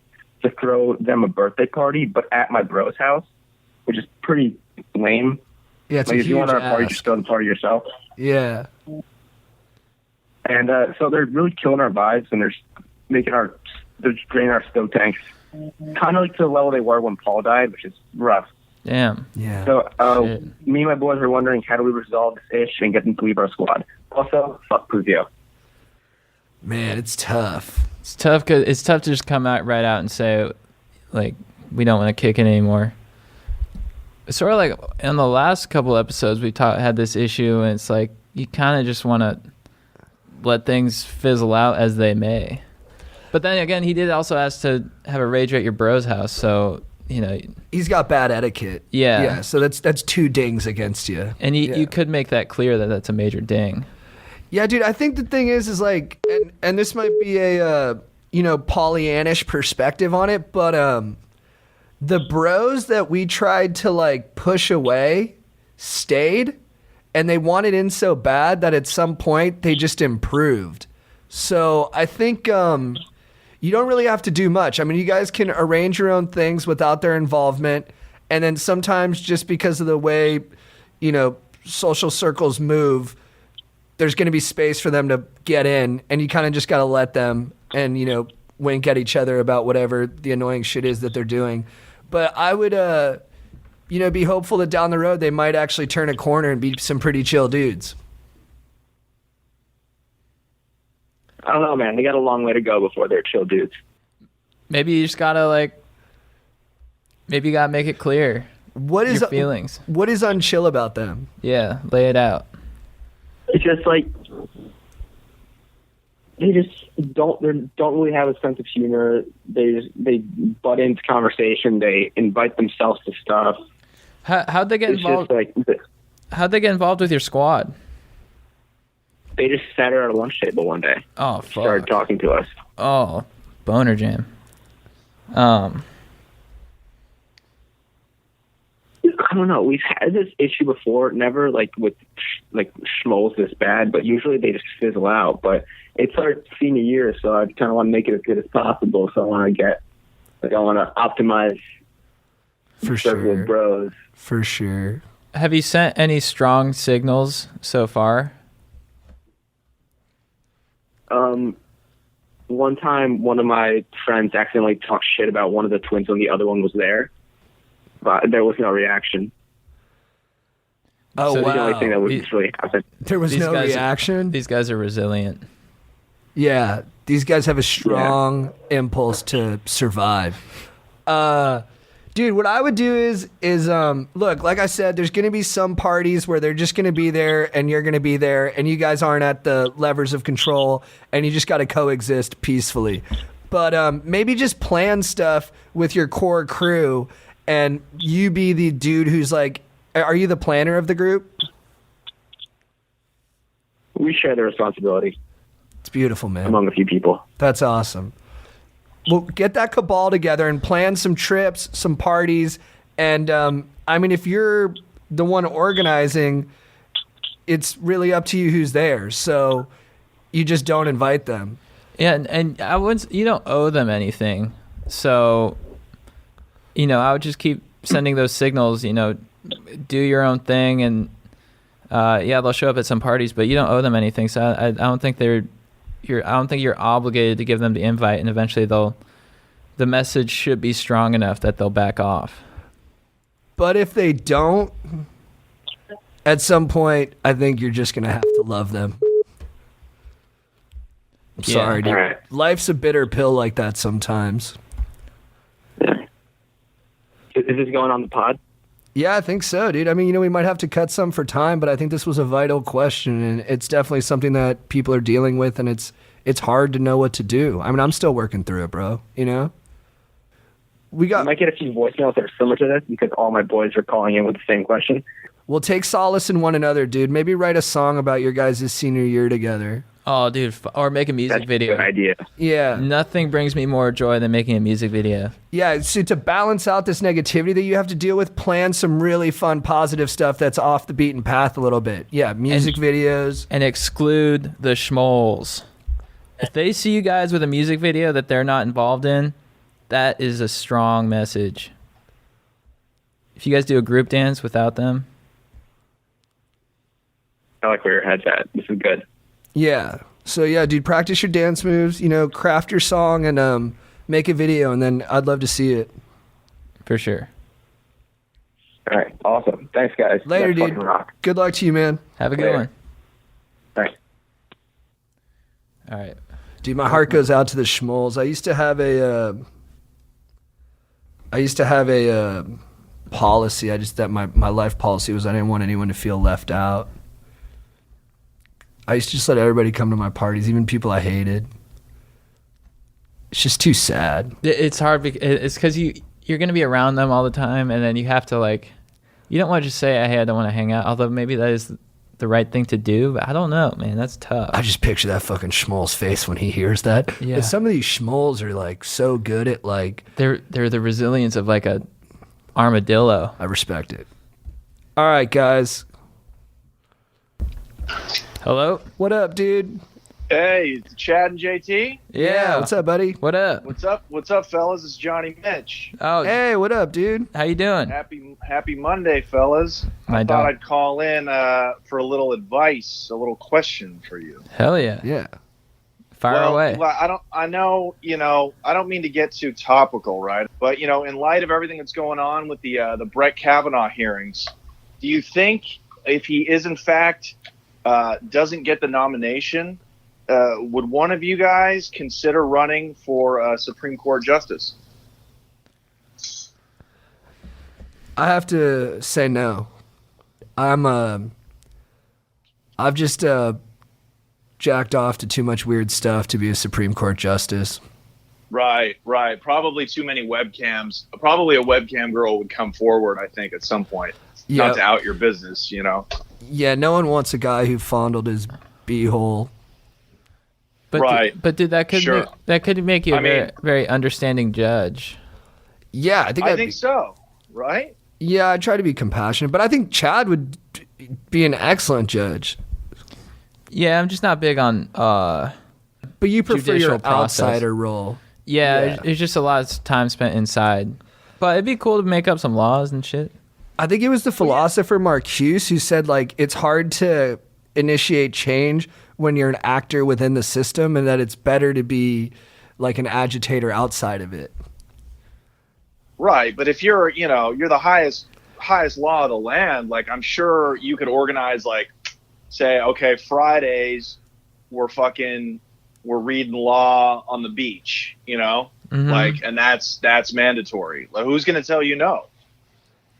to throw them a birthday party, but at my bro's house, which is pretty lame. Yeah, it's Like, a if you huge want a party, ask. just throw the party yourself. Yeah. And so they're really killing our vibes, and they're draining our stoke tanks, kind of like to the level they were when Paul died, which is rough. Damn. Yeah. So Shit. me and my boys are wondering, how do we resolve this issue and get them to leave our squad? Also, fuck Puzio. Man, it's tough. It's tough because it's tough to just come out right out and say, like, we don't want to kick it anymore. It's sort of like in the last couple episodes we had this issue, and it's like you kind of just want to let things fizzle out as they may. But then again, he did also ask to have a rage at your bro's house, so He's got bad etiquette. Yeah. Yeah, so that's 2 dings against you. and Yeah. you could make that clear that that's a major ding. Yeah, dude, I think the thing is like, and this might be a, Pollyannish perspective on it, but the bros that we tried to like push away stayed, and they wanted in so bad that at some point they just improved. So I think you don't really have to do much. I mean, you guys can arrange your own things without their involvement, and then sometimes just because of the way, social circles move, there's going to be space for them to get in, and you kind of just got to let them and, wink at each other about whatever the annoying shit is that they're doing. But I would, be hopeful that down the road they might actually turn a corner and be some pretty chill dudes. I don't know, man. They got a long way to go before they're chill dudes. Maybe you just gotta maybe you gotta make it clear What is your feelings. What is unchill about them? Yeah, lay it out. It's just like they just don't really have a sense of humor. They butt into conversation. They invite themselves to stuff. How'd they get It's involved? just like How'd they get involved with your squad? they just sat at our lunch table one day, Oh started fuck. talking to us. Oh, boner jam. I don't know. We've had this issue before, never like with schmoes this bad, but usually they just fizzle out. But it's our senior year, so I kind of want to make it as good as possible. So I want to optimize For circle sure. of bros. For sure. Have you sent any strong signals so far? One time, one of my friends accidentally talked shit about one of the twins when the other one was there, but there was no reaction. Oh, So The only thing that wow. would really happen. There was These no guys- reaction? These guys are resilient. Yeah, these guys have a strong impulse to survive. Dude, what I would do is look, like I said, there's going to be some parties where they're just going to be there and you're going to be there and you guys aren't at the levers of control and you just got to coexist peacefully. But maybe just plan stuff with your core crew and you be the dude who's like, are you the planner of the group? We share the responsibility It's beautiful, man. among a few people. That's awesome. Well, get that cabal together and plan some trips, some parties. And, if you're the one organizing, it's really up to you who's there. So you just don't invite them. Yeah, and I wouldn't. You don't owe them anything, so I would just keep sending those signals. Do your own thing, and they'll show up at some parties, but you don't owe them anything. So I don't think I don't think you're obligated to give them the invite, and eventually the message should be strong enough that they'll back off. But if they don't, at some point, I think you're just going to have to love them. I'm Yeah. sorry, dude. All right. Life's a bitter pill like that sometimes. Yeah. Is this going on the pod? Yeah, I think so, dude. I mean, we might have to cut some for time, but I think this was a vital question, and it's definitely something that people are dealing with, and it's hard to know what to do. I mean, I'm still working through it, bro. We I got. might get a few voicemails that are similar to this because all my boys are calling in with the same question. We'll take solace in one another, dude. Maybe write a song about your guys' senior year together. Oh, dude, or make a music That's video. a good idea. Yeah. Nothing brings me more joy than making a music video. Yeah, so to balance out this negativity that you have to deal with, plan some really fun, positive stuff that's off the beaten path a little bit. Yeah, music videos. And exclude the schmoles. If they see you guys with a music video that they're not involved in, that is a strong message. If you guys do a group dance without them. I like where your head's at. This is good. Yeah. So yeah, dude, practice your dance moves, craft your song and make a video, and then I'd love to see it. For sure. All right. Awesome. Thanks, guys. Later, That's dude. fucking rock. Good luck to you, man. Have a good Later. one. Thanks. All right. Dude, my heart goes out to the schmoles. I used to have a policy. My life policy was I didn't want anyone to feel left out. I used to just let everybody come to my parties, even people I hated. It's just too sad. It's hard because it's because you're going to be around them all the time, and then you have to you don't want to just say, hey, I don't want to hang out, although maybe that is the right thing to do, but I don't know, man. That's tough. I just picture that fucking schmole's face when he hears that. Yeah. And some of these schmoles are so good at They're the resilience of a armadillo. I respect it. All right, guys. Hello? What up, dude? Hey, it's Chad and JT. Yeah. What's up, buddy? What up? What's up? What's up, fellas? It's Johnny Mitch. Oh, Hey, what up, dude? how you doing? Happy Monday, fellas. My I dog. thought I'd call in for a little advice, a little question for you. Hell yeah. Yeah. Fire away. Well, I know, I don't mean to get too topical, right? But in light of everything that's going on with the Brett Kavanaugh hearings, do you think if he is in fact doesn't get the nomination, would one of you guys consider running for Supreme Court justice? I have to say no. I've just jacked off to too much weird stuff to be a Supreme Court justice. Right. Probably too many webcams. Probably a webcam girl would come forward, I think, at some point. Yeah. Not to out your business, Yeah, no one wants a guy who fondled his beehole. But Right. But dude, that could Sure. make you a I mean- very understanding judge. Yeah, I think so. Right? Yeah, I try to be compassionate, but I think Chad would be an excellent judge. Yeah, I'm just not big on But you prefer Judicial your process. outsider role. yeah, it's just a lot of time spent inside. But it'd be cool to make up some laws and shit. I think it was the philosopher Marcuse who said it's hard to initiate change when you're an actor within the system, and that it's better to be an agitator outside of it. Right. But if you're the highest law of the land, I'm sure you could organize say, okay, Fridays we're reading law on the beach, Mhm. and that's mandatory. Who's going to tell you no?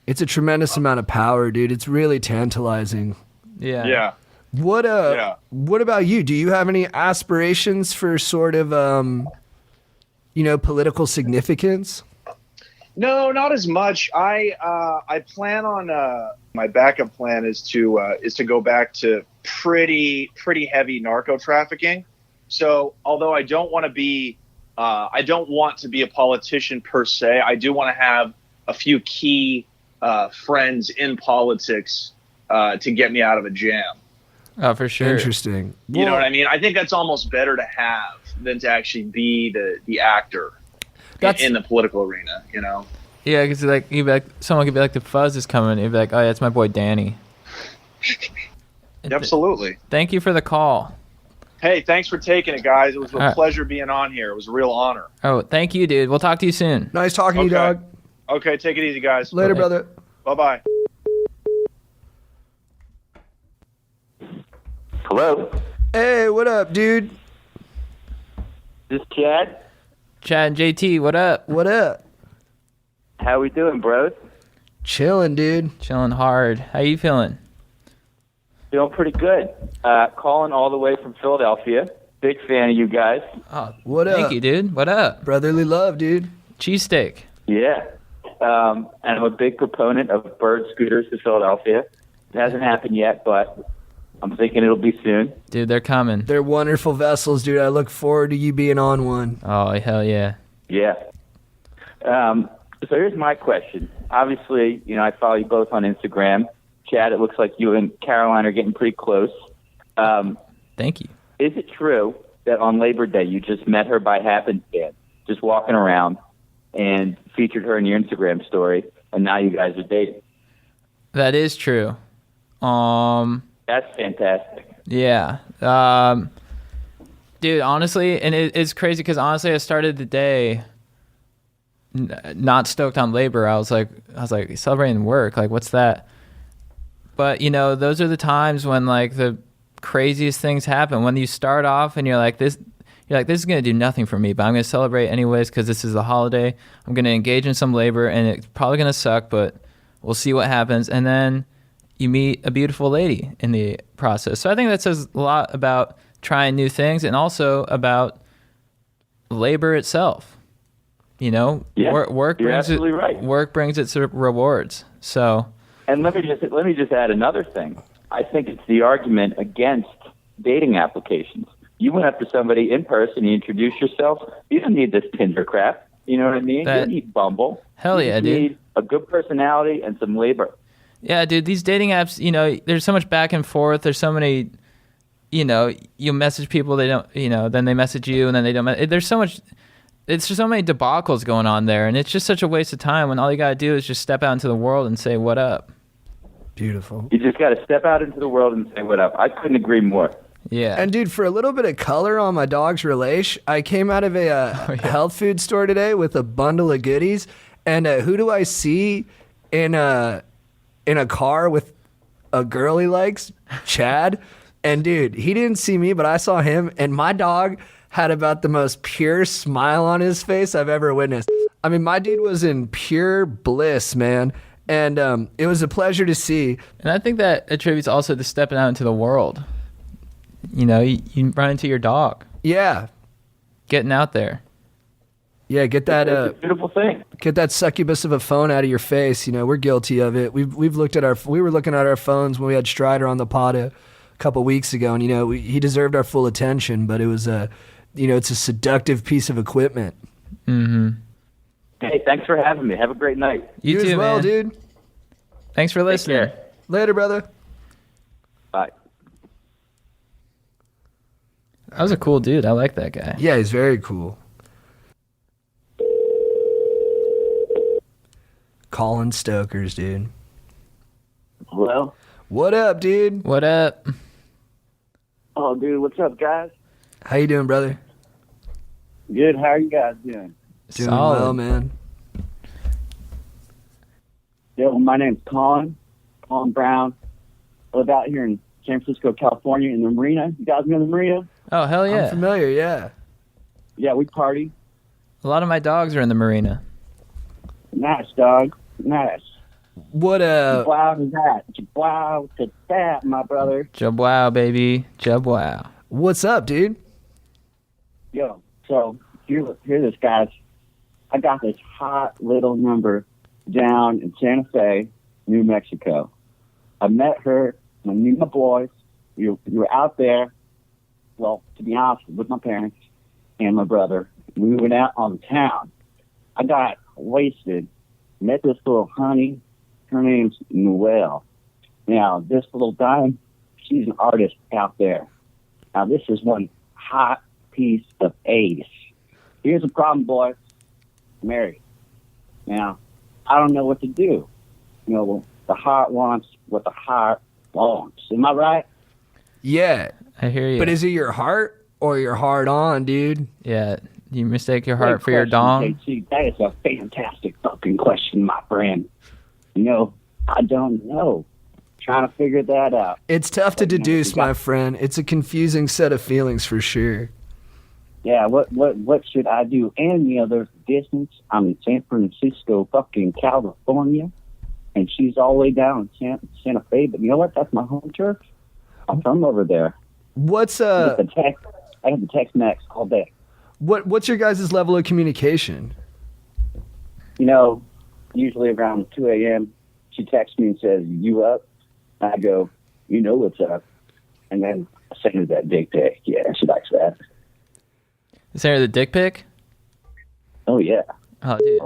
It's a tremendous amount of power, dude. It's really tantalizing. Yeah. Yeah. What Yeah. What about you? Do you have any aspirations for sort of political significance? No, not as much. I plan on my backup plan is to go back to pretty heavy narco trafficking. So although I don't want to be a politician per se, I do want to have a few key friends in politics to get me out of a jam. Oh, for sure. Interesting. You know what I mean? I think that's almost better to have than to actually be the actor in the political arena, Yeah, because someone could be like, the fuzz is coming. You'd be like, oh, yeah, it's my boy Danny. Absolutely. Thank you for the call. Hey, thanks for taking it, guys. It was a All right. pleasure being on here. It was a real honor. Oh, thank you, dude. We'll talk to you soon. Nice talking to you, Okay. dog. Okay, take it easy, guys. Later, Bye. brother. Bye-bye. Hello. Hey, what up, dude? This is Chad. Chad and JT, what up? What up? How we doing, bros? Chilling, dude. Chilling hard. How you feeling? Feeling pretty good. Calling all the way from Philadelphia. Big fan of you guys. Oh, What up? thank you, dude. What up? Brotherly love, dude. Cheesesteak. Yeah. And I'm a big proponent of bird scooters to Philadelphia. It hasn't happened yet, but I'm thinking it'll be soon. Dude, they're coming. They're wonderful vessels, dude. I look forward to you being on one. Oh, hell yeah. Yeah. So here's my question. Obviously, I follow you both on Instagram. Chad, it looks like you and Caroline are getting pretty close. Thank you. Is it true that on Labor Day you just met her by happenstance, just walking around, and featured her in your Instagram story, and now you guys are dating? That is true. That's fantastic. Yeah. Dude, honestly, and it's crazy because honestly I started the day not stoked on labor. I was like celebrating work. Like, what's that? But those are the times when like the craziest things happen. When you start off and you're like this is gonna do nothing for me, but I'm gonna celebrate anyways because this is a holiday. I'm gonna engage in some labor, and it's probably gonna suck, but we'll see what happens. And then you meet a beautiful lady in the process. So I think that says a lot about trying new things and also about labor itself. Yeah, work you're brings absolutely right. Work brings its rewards. So, and let me just add another thing. I think it's the argument against dating applications. You went up to somebody in person, you introduce yourself. You don't need this Tinder crap. You know what I mean? You need Bumble. Hell yeah, you dude. need a good personality and some labor. Yeah, dude, these dating apps, there's so much back and forth. There's so many, you message people, they don't, then they message you and then they don't. There's so much, it's just so many debacles going on there. And it's just such a waste of time when all you got to do is just step out into the world and say, what up? Beautiful. You just got to step out into the world and say what up. I couldn't agree more. Yeah. And dude, for a little bit of color on my dog's relation, I came out of a health food store today with a bundle of goodies. And who do I see in a car with a girl he likes? Chad. And dude, he didn't see me, but I saw him. And my dog had about the most pure smile on his face I've ever witnessed. I mean, my dude was in pure bliss, man. And it was a pleasure to see. And I think that attributes also to stepping out into the world. You run into your dog. Yeah. Getting out there. Yeah, get that It's a beautiful thing. Get that succubus of a phone out of your face. We're guilty of it. We were looking at our phones when we had Strider on the pod a couple weeks ago, and he deserved our full attention, but it was it's a seductive piece of equipment. Mm-hmm. Hey, thanks for having me. Have a great night. You too, as well, man. dude. Thanks for listening. Take care. Later, brother. Bye. That was a cool dude. I like that guy. Yeah, he's very cool. Colin Stokers, dude. Hello? What up, dude? What up? Oh, dude, what's up, guys? How you doing, brother? Good. How are you guys doing? Doing Solid. well, man. Yeah, well, my name's Colin Brown. I live out here in San Francisco, California, in the marina. You guys know the marina? Oh, hell yeah. I'm familiar, yeah. Yeah, we party. A lot of my dogs are in the marina. Nice, dog. Nice. What Wow to that. Wow to that, my brother. Jabwow, baby. Jabwow. what's up, dude? Yo, so hear this, guys. I got this hot little number down in Santa Fe, New Mexico. I met her. I knew my boys. We were out there. Well, to be honest, with my parents and my brother. We went out on the town. I got wasted. Met this little honey. Her name's Noelle. Now, this little dime, she's an artist out there. Now, this is one hot piece of ace. Here's the problem, boys. I'm married. Now, I don't know what to do. You know, the heart wants what the heart wants. Am I right? Yeah. I hear you. But is it your heart or your heart on, dude? Yeah. You mistake your heart Great for your question, dong? JC. That is a fantastic fucking question, my friend. You know, I don't know. Trying to figure that out. It's tough to But, you know, deduce, we got- my friend. It's a confusing set of feelings for sure. Yeah, what should I do? And, you know, there's distance. I'm in San Francisco, fucking California. and she's all the way down in Santa Fe. But you know what? That's my home church. I'm from over there. What's I get the text next all day. What's your guys' level of communication? You know, usually around 2 a.m., she texts me and says, "You up?" And I go, "You know what's up." And then I send her that dick pic. Yeah, she likes that. Send her the dick pic? Oh yeah. Oh, dude.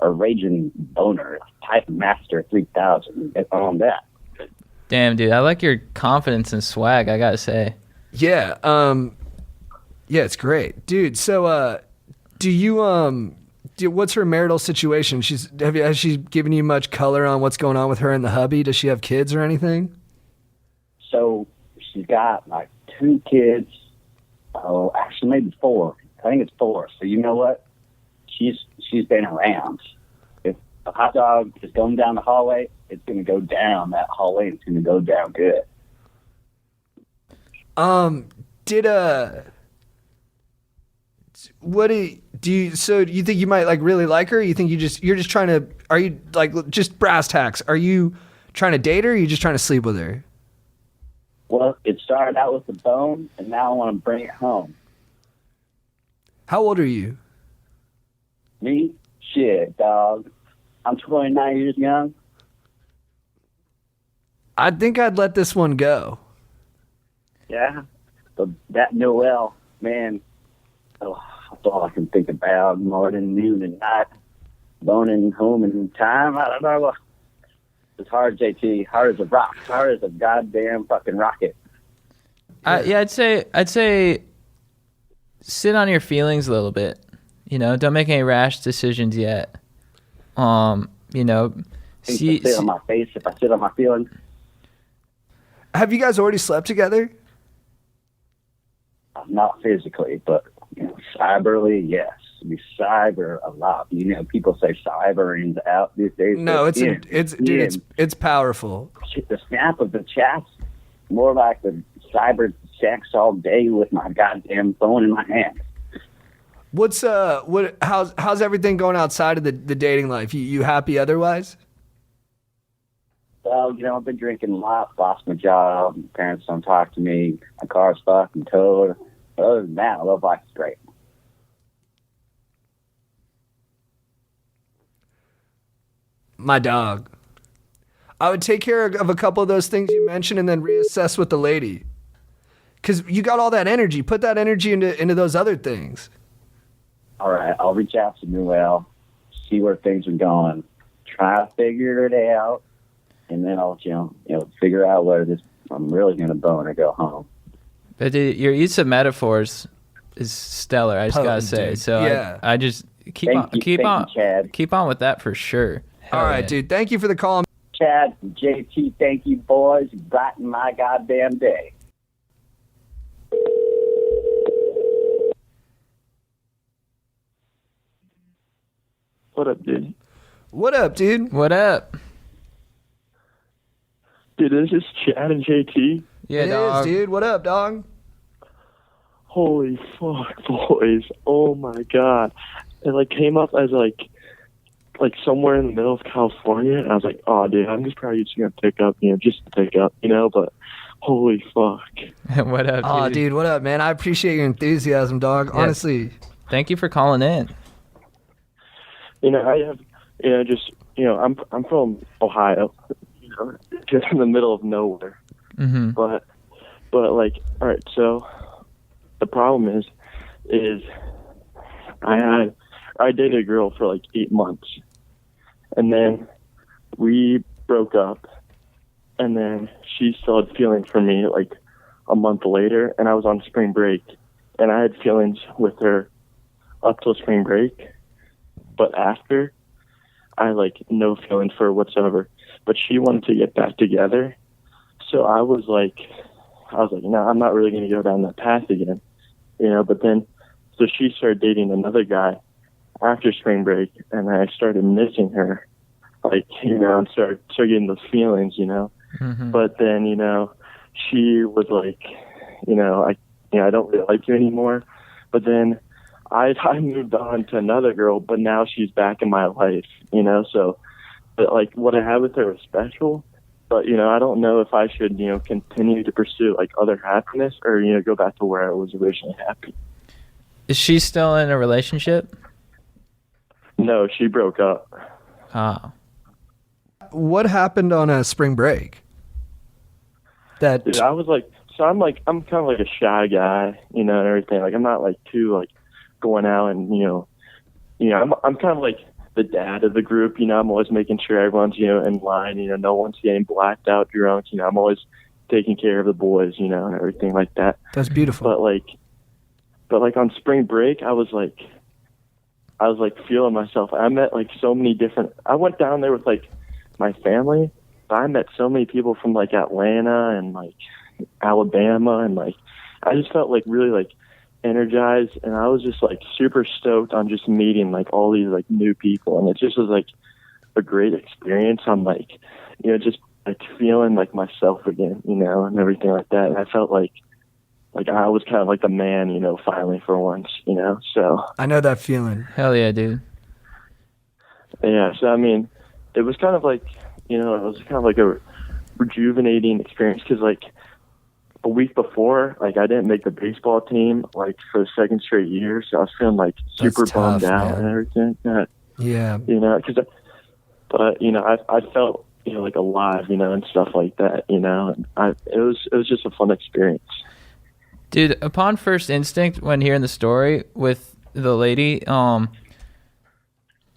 A raging boner, type master 3000. Get on that. Damn, dude, I like your confidence and swag, I gotta say. Yeah, yeah, it's great, dude. So, what's her marital situation? Has she given you much color on what's going on with her and the hubby? Does she have kids or anything? So she's got like 2 kids. Oh, actually maybe 4. I think it's 4. So you know what? She's been around. If a hot dog is going down the hallway, it's going to go down that hallway. It's going to go down good. So do you think you might like really like her? You think you're just trying to, are you like, just brass tacks, are you trying to date her or are you just trying to sleep with her? Well, it started out with the bone, and now I want to bring it home. How old are you? Me? Shit, dog. I'm 29 years young. I think I'd let this one go. Yeah. But that Noel, man, that's all I can think about morning, noon, and night. Boning home in time. I don't know. It's hard, JT. Hard as a rock. Hard as a goddamn fucking rocket. I'd say sit on your feelings a little bit. You know, don't make any rash decisions yet. You know, Sit on my face if I sit on my feelings. Have you guys already slept together? Not physically, but you know, cyberly, yes. We cyber a lot. You know, people say cybering's out these days. No, it's powerful. The snap of the chest, more like the cyber sex all day with my goddamn phone in my hand. How's everything going outside of the dating life? You happy otherwise? Well, you know, I've been drinking a lot, lost my job, my parents don't talk to me, my car's fucking towed. Other than that, love life is great. My dog. I would take care of a couple of those things you mentioned and then reassess with the lady. Because you got all that energy. Put that energy into those other things. All right, I'll reach out to Noel, see where things are going, try to figure it out, and then I'll, you know, figure out whether I'm really going to bone or go home. But dude, your use of metaphors is stellar, I just gotta say. Dude. So Yeah. I just keep on with that for sure. Hell all right, yeah. dude. Thank you for the call. Chad, JT, thank you, boys. You brighten my goddamn day. What up, dude? What up, dude? What up? Dude, this is Chad and JT. Yeah, It dog. is, dude. What up, dog? Holy fuck, boys. Oh my god. It like came up as like somewhere in the middle of California, and I was like, oh dude, I'm just probably just gonna pick up, just to pick up, but holy fuck. What up, dude? Oh, dude, what up, man? I appreciate your enthusiasm, dog. Yeah. Honestly. Thank you for calling in. I have I'm from Ohio, just in the middle of nowhere. Mm-hmm. But like, all right, so the problem is I dated a girl for like 8 months, and then we broke up, and then she still had feelings for me like a month later, and I was on spring break, and I had feelings with her up till spring break, but after I like no feelings for her whatsoever. But she wanted to get back together, so I was like, no, I'm not really going to go down that path again, But then, so she started dating another guy after spring break, and I started missing her, and started getting those feelings, Mm-hmm. But then, she was like, I don't really like you anymore. But then I moved on to another girl, but now she's back in my life, So But like what I had with her was special. But, I don't know if I should, continue to pursue like other happiness or, go back to where I was originally happy. Is she still in a relationship? No, she broke up. Oh. What happened on a spring break? Dude, I was like, I'm kind of like a shy guy, and everything. Like, I'm not like too like going out and, I'm kind of like the dad of the group. I'm always making sure everyone's, in line, no one's getting blacked out drunk. I'm always taking care of the boys, and everything like that. That's beautiful. But like on spring break, I was like feeling myself. I met like so many different, I went down there with like my family, but I met so many people from like Atlanta and like Alabama, and like I just felt like really like energized, and I was just like super stoked on just meeting like all these like new people, and it just was like a great experience. I'm like, just like feeling like myself again, and everything like that. And I felt like I was kind of like the man, finally for once, so. I know that feeling. Hell yeah, dude. Yeah, so I mean, it was kind of like, it was kind of like a rejuvenating experience, because like a week before, like I didn't make the baseball team like for the second straight year, so I was feeling like super bummed out and everything. Yeah. But I felt like alive, and stuff like that, and it was just a fun experience. Dude, upon first instinct, when hearing the story with the lady,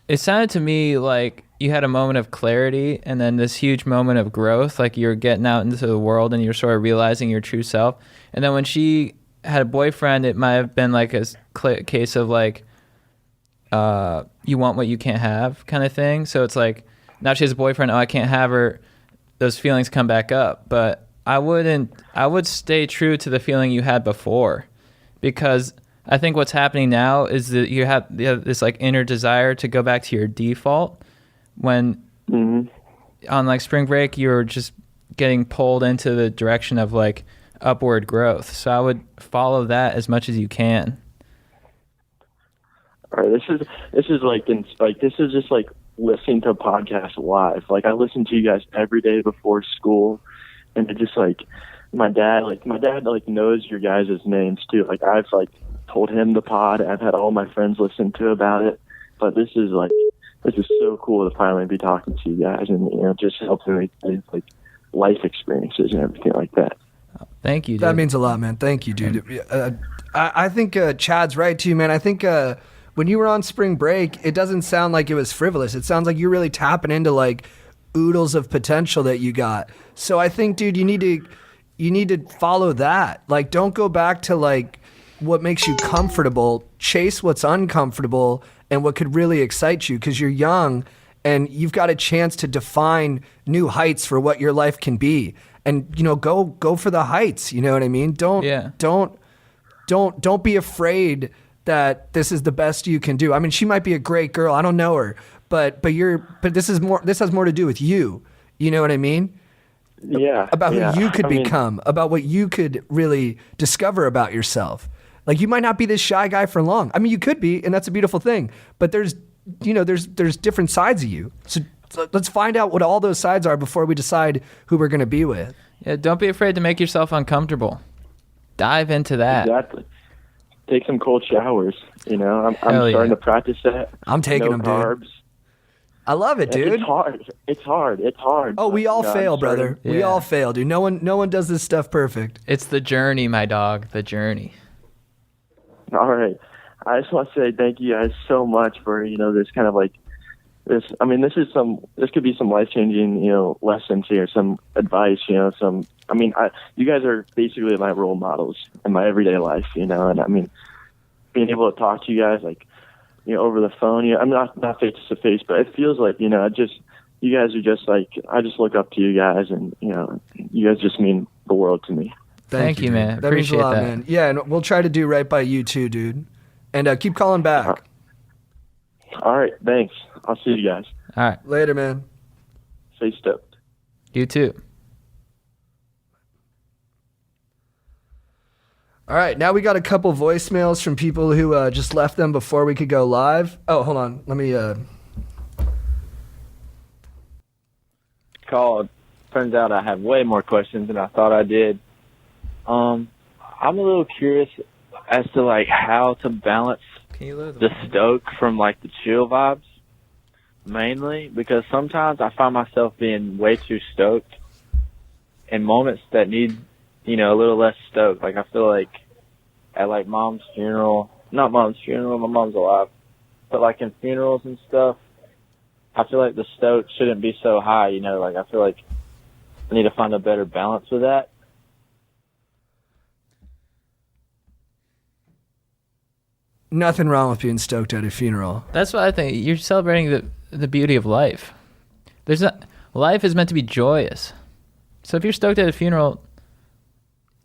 it sounded to me like you had a moment of clarity and then this huge moment of growth, like you're getting out into the world and you're sort of realizing your true self. And then when she had a boyfriend, it might have been like a case of like, you want what you can't have kind of thing. So it's like, now she has a boyfriend, I can't have her. Those feelings come back up. But I would stay true to the feeling you had before, because I think what's happening now is that you have this like inner desire to go back to your default when on like spring break, you're just getting pulled into the direction of like upward growth. So I would follow that as much as you can. All right. This is just like listening to a podcast live. Like I listen to you guys every day before school. And it just like my dad knows your guys' names too. Like I've like told him the pod. I've had all my friends listen to about it. But this is so cool to finally be talking to you guys, and just helping me with like life experiences and everything like that. Thank you, dude. That means a lot, man. Thank you, dude. I think Chad's right too, man. I think when you were on spring break, it doesn't sound like it was frivolous. It sounds like you're really tapping into like oodles of potential that you got. So I think, dude, you need to follow that. Like, don't go back to like what makes you comfortable. Chase what's uncomfortable and what could really excite you, because you're young and you've got a chance to define new heights for what your life can be. And go for the heights. You know what I mean? Don't be afraid that this is the best you can do. I mean, she might be a great girl. I don't know her. But this has more to do with you. You know what I mean? Yeah. About who you could become, about what you could really discover about yourself. Like you might not be this shy guy for long. I mean, you could be, and that's a beautiful thing. But there's different sides of you. So let's find out what all those sides are before we decide who we're going to be with. Yeah, don't be afraid to make yourself uncomfortable. Dive into that. Exactly. Take some cold showers. I'm starting to practice that. I'm taking them, carbs. Dude. I love it, dude. It's hard. Oh, we all fail, brother. We all fail, dude. No one does this stuff perfect. It's the journey, my dog. The journey. All right. I just want to say thank you guys so much for, this kind of like this. I mean, this could be some life-changing, lessons here, some advice, you guys are basically my role models in my everyday life, and I mean, being able to talk to you guys, like, over the phone, I'm not face to face, but it feels like, you guys are just like, I just look up to you guys, and, you guys just mean the world to me. Thank you, man. That means a lot, man. Yeah, and we'll try to do right by you too, dude. And keep calling back. All right, thanks. I'll see you guys. All right. Later, man. Stay stoked. You too. All right, now we got a couple voicemails from people who just left them before we could go live. Oh, hold on. Let me... called. Turns out I have way more questions than I thought I did. I'm a little curious as to like how to balance the stoke from like the chill vibes, mainly because sometimes I find myself being way too stoked in moments that need, you know, a little less stoked. Like I feel like at like mom's funeral, not mom's funeral, my mom's alive, but like in funerals and stuff, I feel like the stoke shouldn't be so high, you know, like I feel like I need to find a better balance with that. Nothing wrong with being stoked at a funeral. That's what I think. You're celebrating the beauty of life. Life is meant to be joyous. So if you're stoked at a funeral,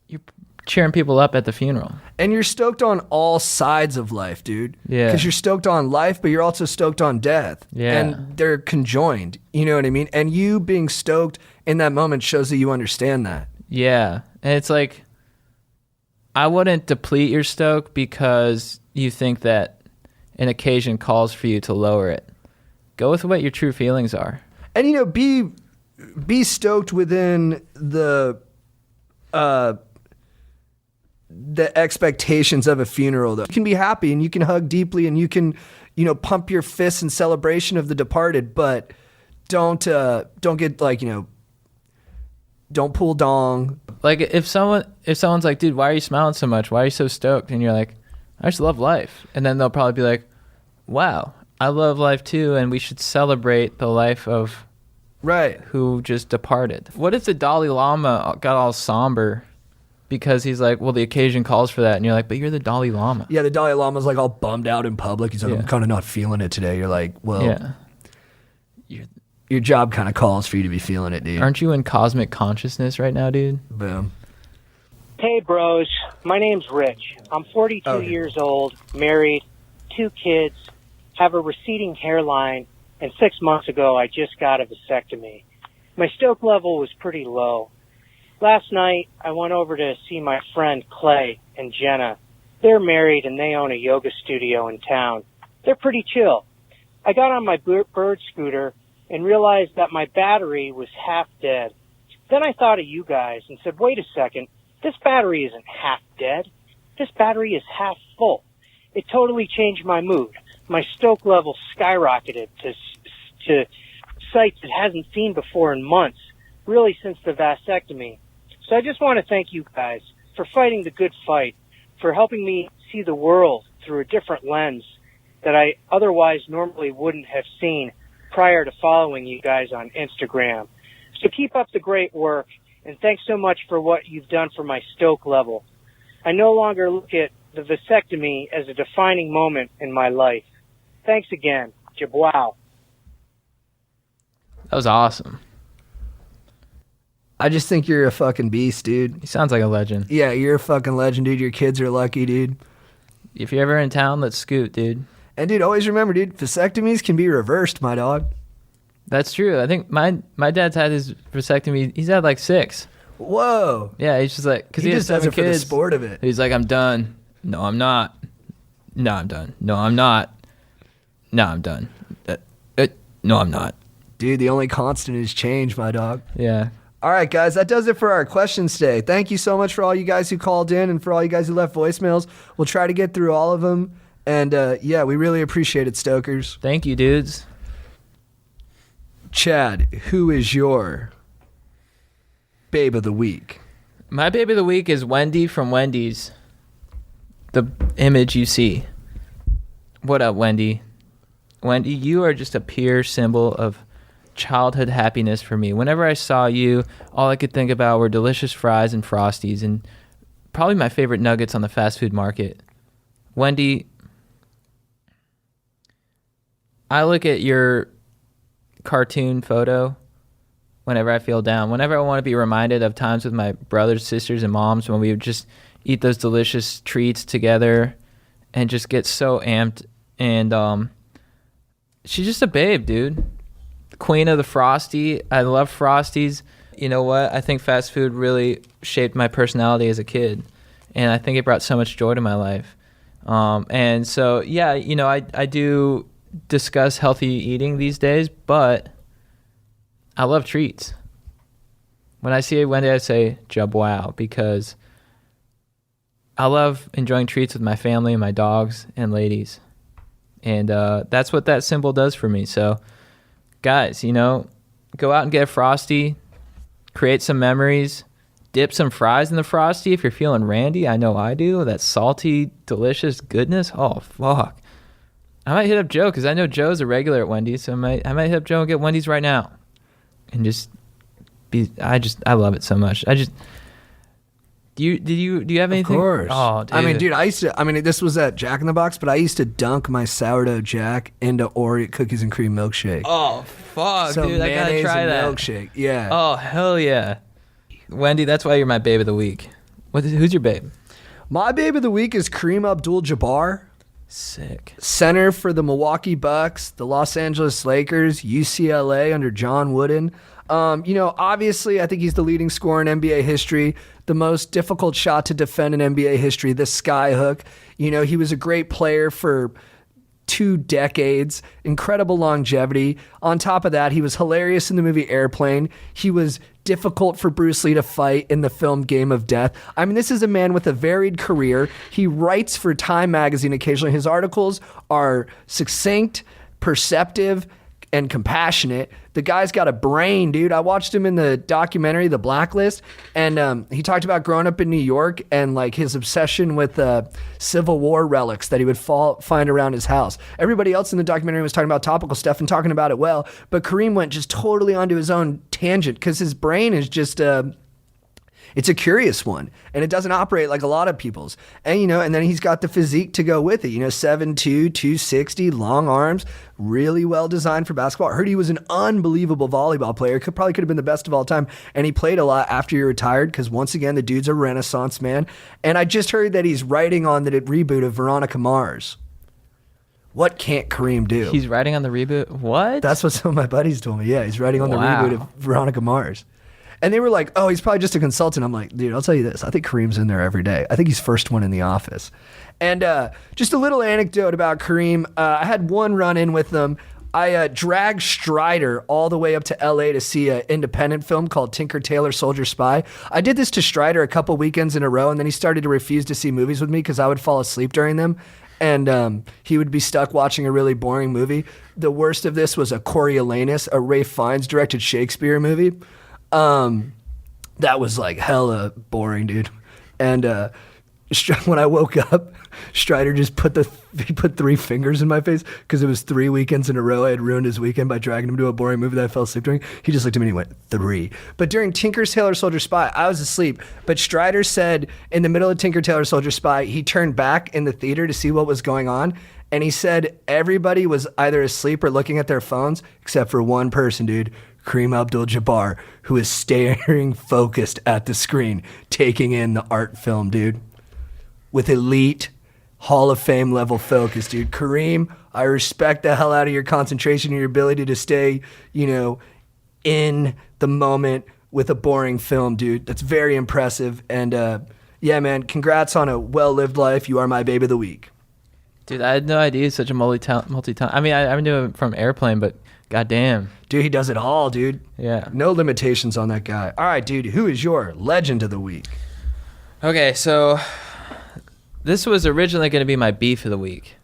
you're cheering people up at the funeral. And you're stoked on all sides of life, dude. Yeah. Because you're stoked on life, but you're also stoked on death. Yeah. And they're conjoined. You know what I mean? And you being stoked in that moment shows that you understand that. Yeah. And it's like, I wouldn't deplete your stoke because you think that an occasion calls for you to lower it. Go with what your true feelings are. And, you know, be stoked within the expectations of a funeral, though. You can be happy and you can hug deeply and you can, you know, pump your fists in celebration of the departed, but don't get like, you know, don't pull dong. Like if someone's like, dude, why are you smiling so much? Why are you so stoked? And you're like, I just love life. And then they'll probably be like, wow, I love life too, and we should celebrate the life of who just departed. What if the Dalai Lama got all somber because he's like, well, the occasion calls for that, and you're like, but you're the Dalai Lama. Yeah, the Dalai Lama's like all bummed out in public. He's like, I'm kind of not feeling it today. You're like, well, your job kind of calls for you to be feeling it, dude. Aren't you in cosmic consciousness right now, dude? Boom. Hey, bros. My name's Rich. I'm 42 years old, married, 2 kids, have a receding hairline, and 6 months ago I just got a vasectomy. My stoke level was pretty low. Last night I went over to see my friend Clay and Jenna. They're married and they own a yoga studio in town. They're pretty chill. I got on my bird scooter and realized that my battery was half dead. Then I thought of you guys and said, wait a second, this battery isn't half dead. This battery is half full. It totally changed my mood. My stoke level skyrocketed to sights it hasn't seen before in months, really since the vasectomy. So I just want to thank you guys for fighting the good fight, for helping me see the world through a different lens that I otherwise normally wouldn't have seen prior to following you guys on Instagram. So keep up the great work, and thanks so much for what you've done for my stoke level. I no longer look at the vasectomy as a defining moment in my life. Thanks again. Jabwow. That was awesome. I just think you're a fucking beast, dude. He sounds like a legend. Yeah, you're a fucking legend, dude. Your kids are lucky, dude. If you're ever in town, let's scoot, dude. And, dude, always remember, dude, vasectomies can be reversed, my dog. That's true. I think my dad's had his vasectomy. He's had like 6. Whoa. Yeah, he's just like, because he has just does 7 it for the kids. sport of it. He's like, I'm done. No, I'm not. No, I'm done. No, I'm not. No, I'm done. No, I'm not. Dude, the only constant is change, my dog. Yeah. All right, guys, that does it for our questions today. Thank you so much for all you guys who called in and for all you guys who left voicemails. We'll try to get through all of them. And, yeah, we really appreciate it, Stokers. Thank you, dudes. Chad, who is your babe of the week? My babe of the week is Wendy from Wendy's. The image you see. What up, Wendy? Wendy, you are just a pure symbol of childhood happiness for me. Whenever I saw you, all I could think about were delicious fries and Frosties and probably my favorite nuggets on the fast food market. Wendy, I look at your cartoon photo whenever I feel down. Whenever I want to be reminded of times with my brothers, sisters, and moms when we would just eat those delicious treats together and just get so amped. And she's just a babe, dude. Queen of the Frosty. I love Frosties. You know what? I think fast food really shaped my personality as a kid. And I think it brought so much joy to my life. And so, yeah, you know, I do discuss healthy eating these days, but I love treats. When I see Wendy, I say "Jub wow" because I love enjoying treats with my family and my dogs and ladies. And that's what that symbol does for me. So, guys, you know, go out and get a Frosty, create some memories, dip some fries in the Frosty if you're feeling randy. I know I do. That salty, delicious goodness. Oh, fuck. I might hit up Joe because I know Joe's a regular at Wendy's. So I might hit up Joe and get Wendy's right now. And just I love it so much. Do you have anything? Of course. Oh, dude. I mean, dude, this was at Jack in the Box, but I used to dunk my sourdough Jack into Oreo cookies and cream milkshake. Oh, fuck, So dude. I gotta mayonnaise try and that. milkshake. Yeah. Oh, hell yeah. Wendy, that's why you're my babe of the week. Who's your babe? My babe of the week is Kareem Abdul-Jabbar. Sick. Center for the Milwaukee Bucks, the Los Angeles Lakers, UCLA under John Wooden. Obviously, I think he's the leading scorer in NBA history. The most difficult shot to defend in NBA history, the sky hook. He was a great player for 2 decades, incredible longevity. On top of that, he was hilarious in the movie Airplane. He was difficult for Bruce Lee to fight in the film Game of Death. I mean, this is a man with a varied career. He writes for Time magazine occasionally. His articles are succinct, perceptive, and compassionate. The guy's got a brain, dude. I watched him in the documentary, The Blacklist, and he talked about growing up in New York and like his obsession with Civil War relics that he would find around his house. Everybody else in the documentary was talking about topical stuff and talking about it well, but Kareem went just totally onto his own tangent because his brain is just it's a curious one, and it doesn't operate like a lot of people's. And, and then he's got the physique to go with it. 7'2", 260, long arms, really well designed for basketball. I heard he was an unbelievable volleyball player. Probably could have been the best of all time. And he played a lot after he retired because, once again, the dude's a renaissance man. And I just heard that he's writing on the reboot of Veronica Mars. What can't Kareem do? He's writing on the reboot? What? That's what some of my buddies told me. Yeah, he's writing on the reboot of Veronica Mars. And they were like, oh, he's probably just a consultant. I'm like, dude, I'll tell you this. I think Kareem's in there every day. I think he's first one in the office. And just a little anecdote about Kareem. I had one run-in with him. I dragged Strider all the way up to L.A. to see an independent film called Tinker Tailor Soldier Spy. I did this to Strider a couple weekends in a row, and then he started to refuse to see movies with me because I would fall asleep during them. And he would be stuck watching a really boring movie. The worst of this was a Coriolanus, a Ralph Fiennes-directed Shakespeare movie. That was like hella boring, dude. And when I woke up, Strider just put 3 fingers in my face because it was 3 weekends in a row I had ruined his weekend by dragging him to a boring movie that I fell asleep during. He just looked at me and he went, 3. But during Tinker Tailor Soldier Spy, I was asleep. But Strider said in the middle of Tinker Tailor Soldier Spy, he turned back in the theater to see what was going on. And he said everybody was either asleep or looking at their phones except for one person, dude. Kareem Abdul-Jabbar, who is staring focused at the screen, taking in the art film, dude. With elite Hall of Fame level focus, dude. Kareem, I respect the hell out of your concentration and your ability to stay, in the moment with a boring film, dude. That's very impressive. And yeah, man, congrats on a well-lived life. You are my babe of the week. Dude, I had no idea he's such a multi-talent. I mean, I knew him from Airplane, but goddamn. Dude, he does it all, dude. Yeah. No limitations on that guy. All right, dude, who is your legend of the week? Okay, so this was originally going to be my beef of the week.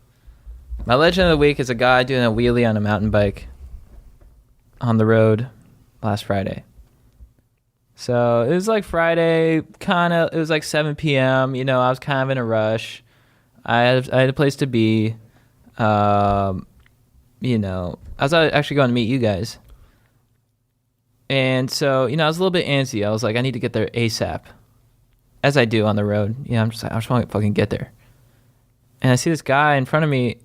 My legend of the week is a guy doing a wheelie on a mountain bike on the road last Friday. So it was like Friday, it was like 7 p.m. I was kind of in a rush. I had a place to be. I was actually going to meet you guys. And so, I was a little bit antsy. I was like, I need to get there ASAP. As I do on the road. I just want to fucking get there. And I see this guy in front of me.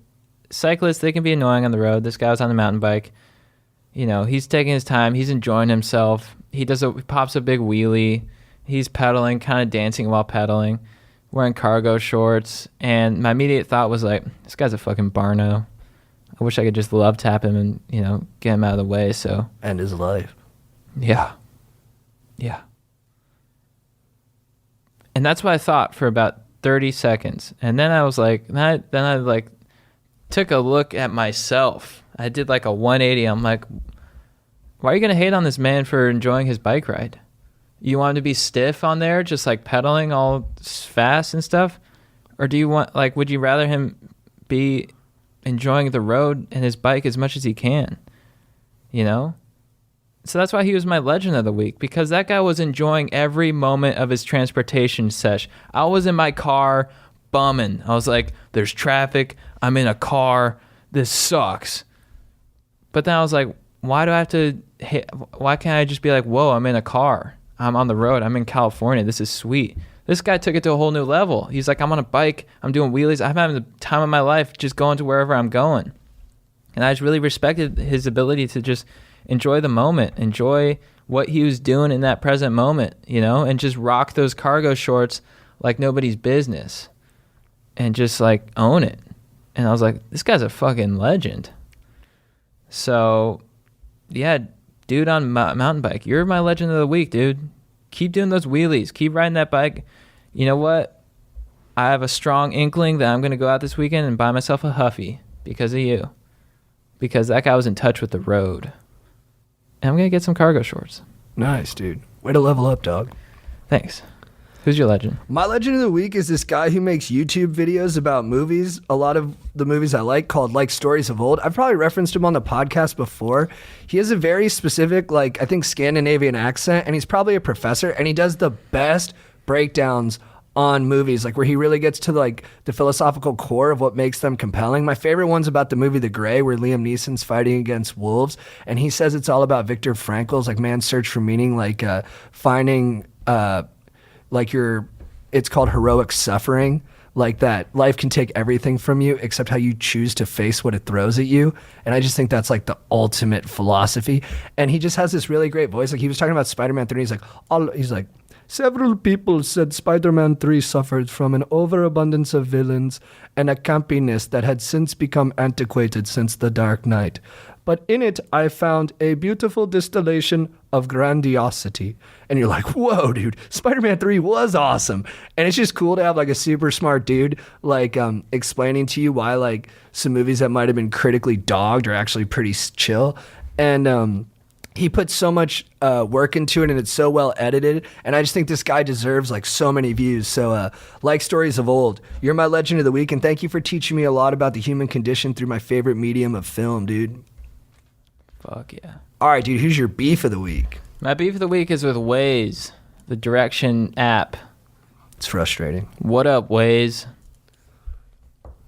Cyclists, they can be annoying on the road. This guy was on the mountain bike. He's taking his time. He's enjoying himself. He pops a big wheelie. He's pedaling, kind of dancing while pedaling. Wearing cargo shorts. And my immediate thought was like, this guy's a fucking Barno. I wish I could just love tap him and, get him out of the way. So end his life. Yeah. Yeah. And that's what I thought for about 30 seconds. And then I was like, then I took a look at myself. I did like a 180. I'm like, why are you going to hate on this man for enjoying his bike ride? You want him to be stiff on there, just like pedaling all fast and stuff? Or do you want, like, would you rather him be enjoying the road and his bike as much as he can? You know? So that's why he was my legend of the week, because that guy was enjoying every moment of his transportation sesh. I was in my car bumming. I was like, there's traffic. I'm in a car. This sucks. But then I was like, why can't I just be like, whoa, I'm in a car. I'm on the road. I'm in California. This is sweet. This guy took it to a whole new level. He's like, I'm on a bike. I'm doing wheelies. I'm having the time of my life just going to wherever I'm going. And I just really respected his ability to just enjoy the moment, enjoy what he was doing in that present moment, you know, and just rock those cargo shorts like nobody's business and just like own it. And I was like, this guy's a fucking legend. So, yeah, dude on mountain bike, you're my legend of the week, dude. Keep doing those wheelies. Keep riding that bike. You know what? I have a strong inkling that I'm going to go out this weekend and buy myself a Huffy because of you. Because that guy was in touch with the road. And I'm going to get some cargo shorts. Nice, dude. Way to level up, dog. Thanks. Who's your legend? My legend of the week is this guy who makes YouTube videos about movies. A lot of the movies I like, called Like Stories of Old. I've probably referenced him on the podcast before. He has a very specific, like, I think Scandinavian accent, and he's probably a professor, and he does the best breakdowns on movies, like where he really gets to like the philosophical core of what makes them compelling. My favorite one's about the movie The Grey, where Liam Neeson's fighting against wolves, and he says it's all about Viktor Frankl's like man's search for meaning, like finding it's called heroic suffering, like that life can take everything from you except how you choose to face what it throws at you. And I just think that's like the ultimate philosophy. And he just has this really great voice. Like he was talking about Spider-Man 3, he's like, several people said Spider-Man 3 suffered from an overabundance of villains and a campiness that had since become antiquated since The Dark Knight. But in it, I found a beautiful distillation of grandiosity. And you're like, whoa, dude, Spider-Man 3 was awesome. And it's just cool to have like a super smart dude like explaining to you why like some movies that might have been critically dogged are actually pretty chill. And he puts so much work into it, and it's so well edited. And I just think this guy deserves like so many views. So Like Stories of Old, you're my legend of the week, and thank you for teaching me a lot about the human condition through my favorite medium of film, dude. Fuck yeah. All right, dude, who's your beef of the week? My beef of the week is with Waze, the direction app. It's frustrating. What up, Waze?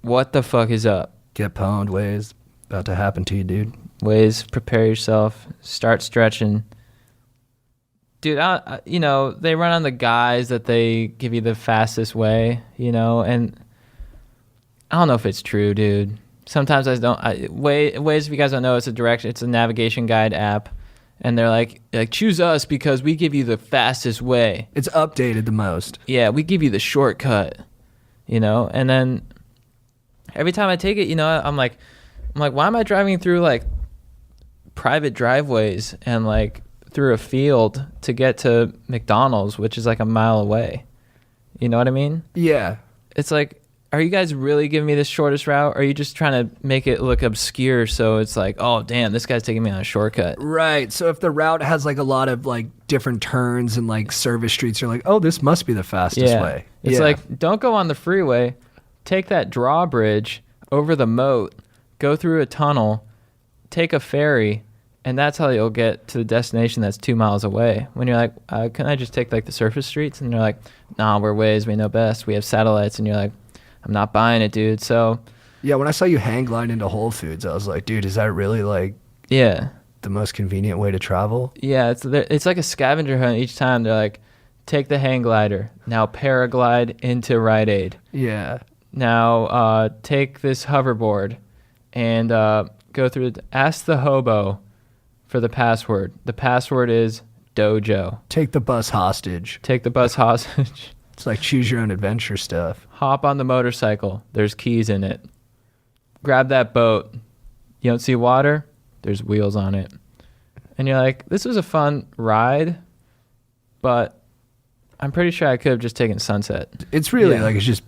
What the fuck is up? Get pwned, Waze. About to happen to you, dude. Waze, prepare yourself. Start stretching. Dude, you know, they run on the guise that they give you the fastest way, you know, and I don't know if it's true, dude. Sometimes I don't. Waze, if you guys don't know, it's a navigation guide app, and they're like choose us because we give you the fastest way. It's updated the most. Yeah, we give you the shortcut, you know. And then every time I take it, you know, I'm like, why am I driving through like private driveways and like through a field to get to McDonald's, which is like a mile away? You know what I mean? Yeah. It's like, are you guys really giving me the shortest route? Or are you just trying to make it look obscure so it's like, oh, damn, this guy's taking me on a shortcut? Right. So if the route has like a lot of like different turns and like service streets, you're like, oh, this must be the fastest way. It's like, don't go on the freeway. Take that drawbridge over the moat, go through a tunnel, take a ferry, and that's how you'll get to the destination that's 2 miles away. When you're like, can I just take like the surface streets? And they're like, nah, we're Waze, we know best. We have satellites. And you're like, I'm not buying it, dude. So yeah, when I saw you hang glide into Whole Foods, I was like, dude, is that really like the most convenient way to travel? Yeah, it's like a scavenger hunt each time. They're like, take the hang glider, now paraglide into Rite Aid. Yeah. Now take this hoverboard and go through ask the hobo for the password. The password is dojo. Take the bus hostage. Take the bus hostage. It's like choose your own adventure stuff. Hop on the motorcycle. There's keys in it. Grab that boat. You don't see water? There's wheels on it. And you're like, this was a fun ride, but I'm pretty sure I could have just taken Sunset. It's really like it's just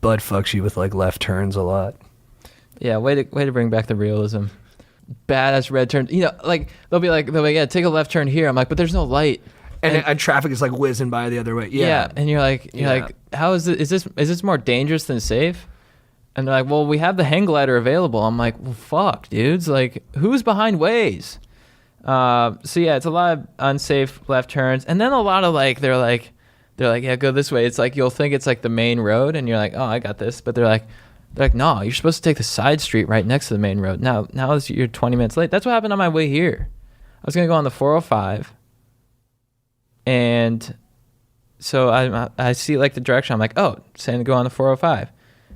butt fucks you with like left turns a lot. Yeah, way to bring back the realism. Badass red turn. You know, like they'll be like, yeah, take a left turn here. I'm like, but there's no light. and traffic is like whizzing by the other way. Yeah. And you're like, how is this more dangerous than safe? And they're like, well, we have the hang glider available. I'm like, well, fuck, dudes. Like, who's behind Waze? So yeah, it's a lot of unsafe left turns, and then a lot of like they're like, yeah, go this way. It's like you'll think it's like the main road, and you're like, oh, I got this, but they're like, no, you're supposed to take the side street right next to the main road. Now you're 20 minutes late. That's what happened on my way here. I was gonna go on the 405, and so I see like the direction. I'm like, oh, saying to go on the 405.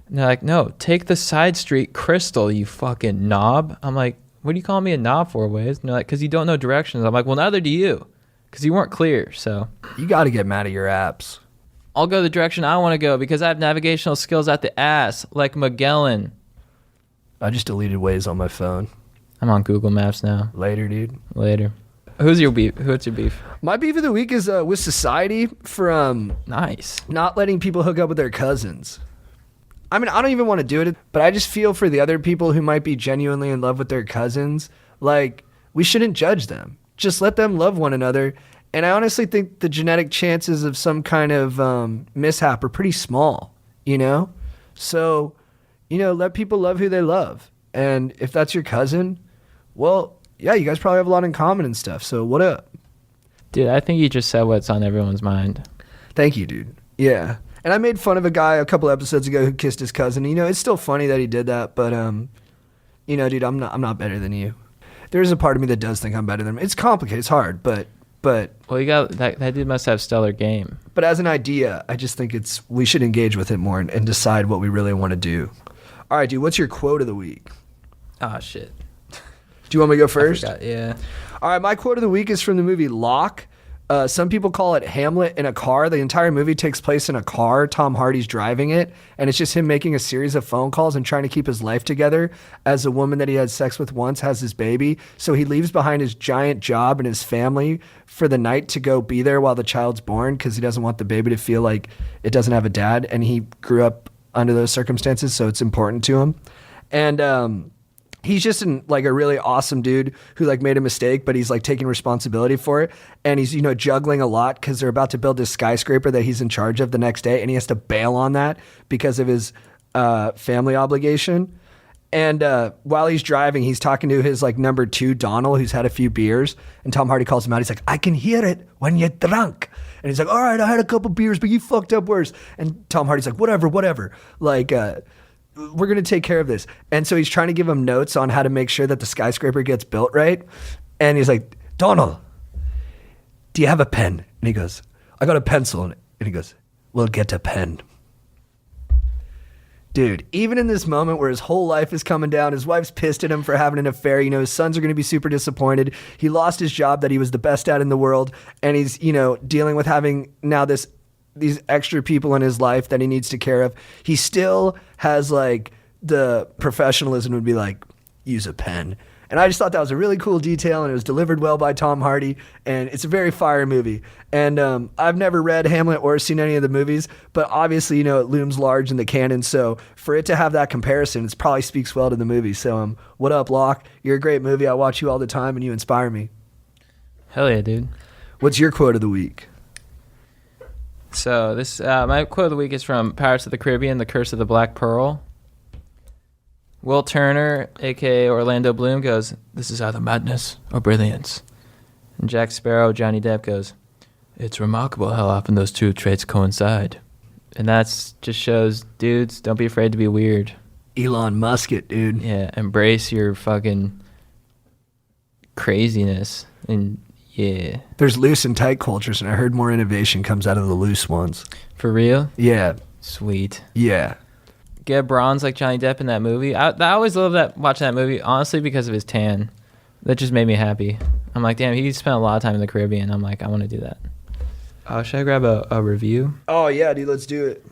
And they're like, no, take the side street, Crystal, you fucking knob. I'm like, what are you calling me a knob for, Waze? And they're like, because you don't know directions. I'm like, well, neither do you, because you weren't clear. So you got to get mad at your apps. I'll go the direction I want to go because I have navigational skills at the ass, like Magellan. I just deleted Waze on my phone. I'm on Google Maps now. Later, dude. Later. Who's your beef? What's your beef? My beef of the week is with society for nice not letting people hook up with their cousins. I mean, I don't even want to do it, but I just feel for the other people who might be genuinely in love with their cousins. Like, we shouldn't judge them. Just let them love one another. And I honestly think the genetic chances of some kind of mishap are pretty small, you know? So, let people love who they love. And if that's your cousin, well, yeah, you guys probably have a lot in common and stuff. So what up? Dude, I think you just said what's on everyone's mind. Thank you, dude. Yeah. And I made fun of a guy a couple episodes ago who kissed his cousin. It's still funny that he did that, but dude, I'm not better than you. There's a part of me that does think I'm better than him. It's complicated, it's hard, but well, you got that dude must have stellar game. But as an idea, I just think we should engage with it more and decide what we really want to do. All right, dude, what's your quote of the week? Oh shit. Do you want me to go first? Yeah. All right, my quote of the week is from the movie Locke. Some people call it Hamlet in a car. The entire movie takes place in a car. Tom Hardy's driving it, and it's just him making a series of phone calls and trying to keep his life together as a woman that he had sex with once has his baby. So he leaves behind his giant job and his family for the night to go be there while the child's born because he doesn't want the baby to feel like it doesn't have a dad, and he grew up under those circumstances, so it's important to him. And he's just a really awesome dude who made a mistake, but he's taking responsibility for it. And he's, juggling a lot because they're about to build this skyscraper that he's in charge of the next day. And he has to bail on that because of his family obligation. And while he's driving, he's talking to his number two, Donald, who's had a few beers. And Tom Hardy calls him out. He's like, I can hear it when you're drunk. And he's like, all right, I had a couple beers, but you fucked up worse. And Tom Hardy's like, whatever. We're going to take care of this. And so he's trying to give him notes on how to make sure that the skyscraper gets built right. And he's like, Donald, do you have a pen? And he goes, I got a pencil. And he goes, we'll get a pen. Dude, even in this moment where his whole life is coming down, his wife's pissed at him for having an affair, his sons are going to be super disappointed. He lost his job that he was the best at in the world. And he's, dealing with having now these extra people in his life that he needs to care of. He still has the professionalism would be use a pen. And I just thought that was a really cool detail, and it was delivered well by Tom Hardy, and it's a very fire movie. And I've never read Hamlet or seen any of the movies, but obviously, it looms large in the canon. So for it to have that comparison, it probably speaks well to the movie. So what up, Locke? You're a great movie. I watch you all the time, and you inspire me. Hell yeah, dude. What's your quote of the week? So this my quote of the week is from Pirates of the Caribbean: The Curse of the Black Pearl. Will Turner, a.k.a. Orlando Bloom, goes, "This is either madness or brilliance." And Jack Sparrow, Johnny Depp, goes, "It's remarkable how often those two traits coincide." And that's just shows, dudes, don't be afraid to be weird. Elon Musk it, dude. Yeah, embrace your fucking craziness. And yeah. There's loose and tight cultures, and I heard more innovation comes out of the loose ones. For real? Yeah. Sweet. Yeah. Get bronze like Johnny Depp in that movie. I always love watching that movie, honestly, because of his tan. That just made me happy. I'm like, damn, he spent a lot of time in the Caribbean. I'm like, I want to do that. Should I grab a review? Oh, yeah, dude, let's do it.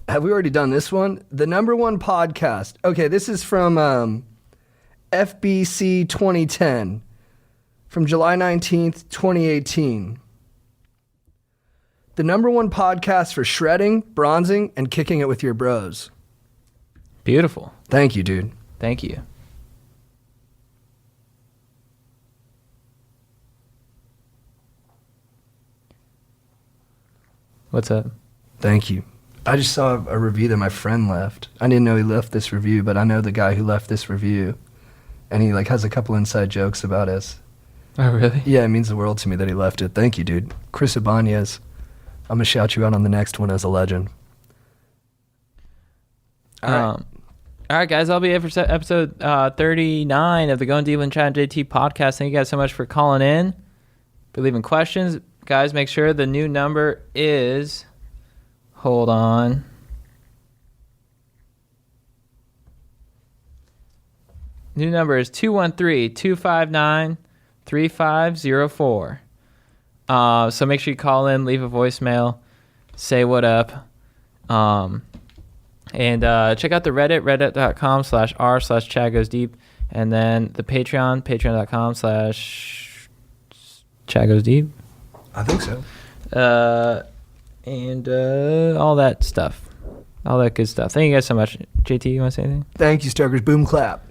Have we already done this one? The number one podcast. Okay, this is from FBC 2010 from July 19th, 2018. The number one podcast for shredding, bronzing, and kicking it with your bros. Beautiful. Thank you, dude. Thank you. What's up? Thank you. I just saw a review that my friend left. I didn't know he left this review, but I know the guy who left this review, and he like has a couple inside jokes about us. Oh, really? Yeah, it means the world to me that he left it. Thank you, dude. Chris Ibanez. I'm gonna shout you out on the next one as a legend. All right, guys. I'll be here for episode 39 of the Going Deep with Chad and JT podcast. Thank you guys so much for calling in, for leaving questions. Guys, make sure the new number is... Hold on. New number is 213-259-3504. So make sure you call in, leave a voicemail, say what up. And check out the Reddit, reddit.com/r/ChadGoesDeep. And then the Patreon, patreon.com/ChadGoesDeep. I think so. And all that stuff. All that good stuff. Thank you guys so much. JT, you want to say anything? Thank you, Stokers. Boom clap.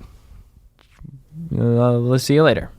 Let's see you later.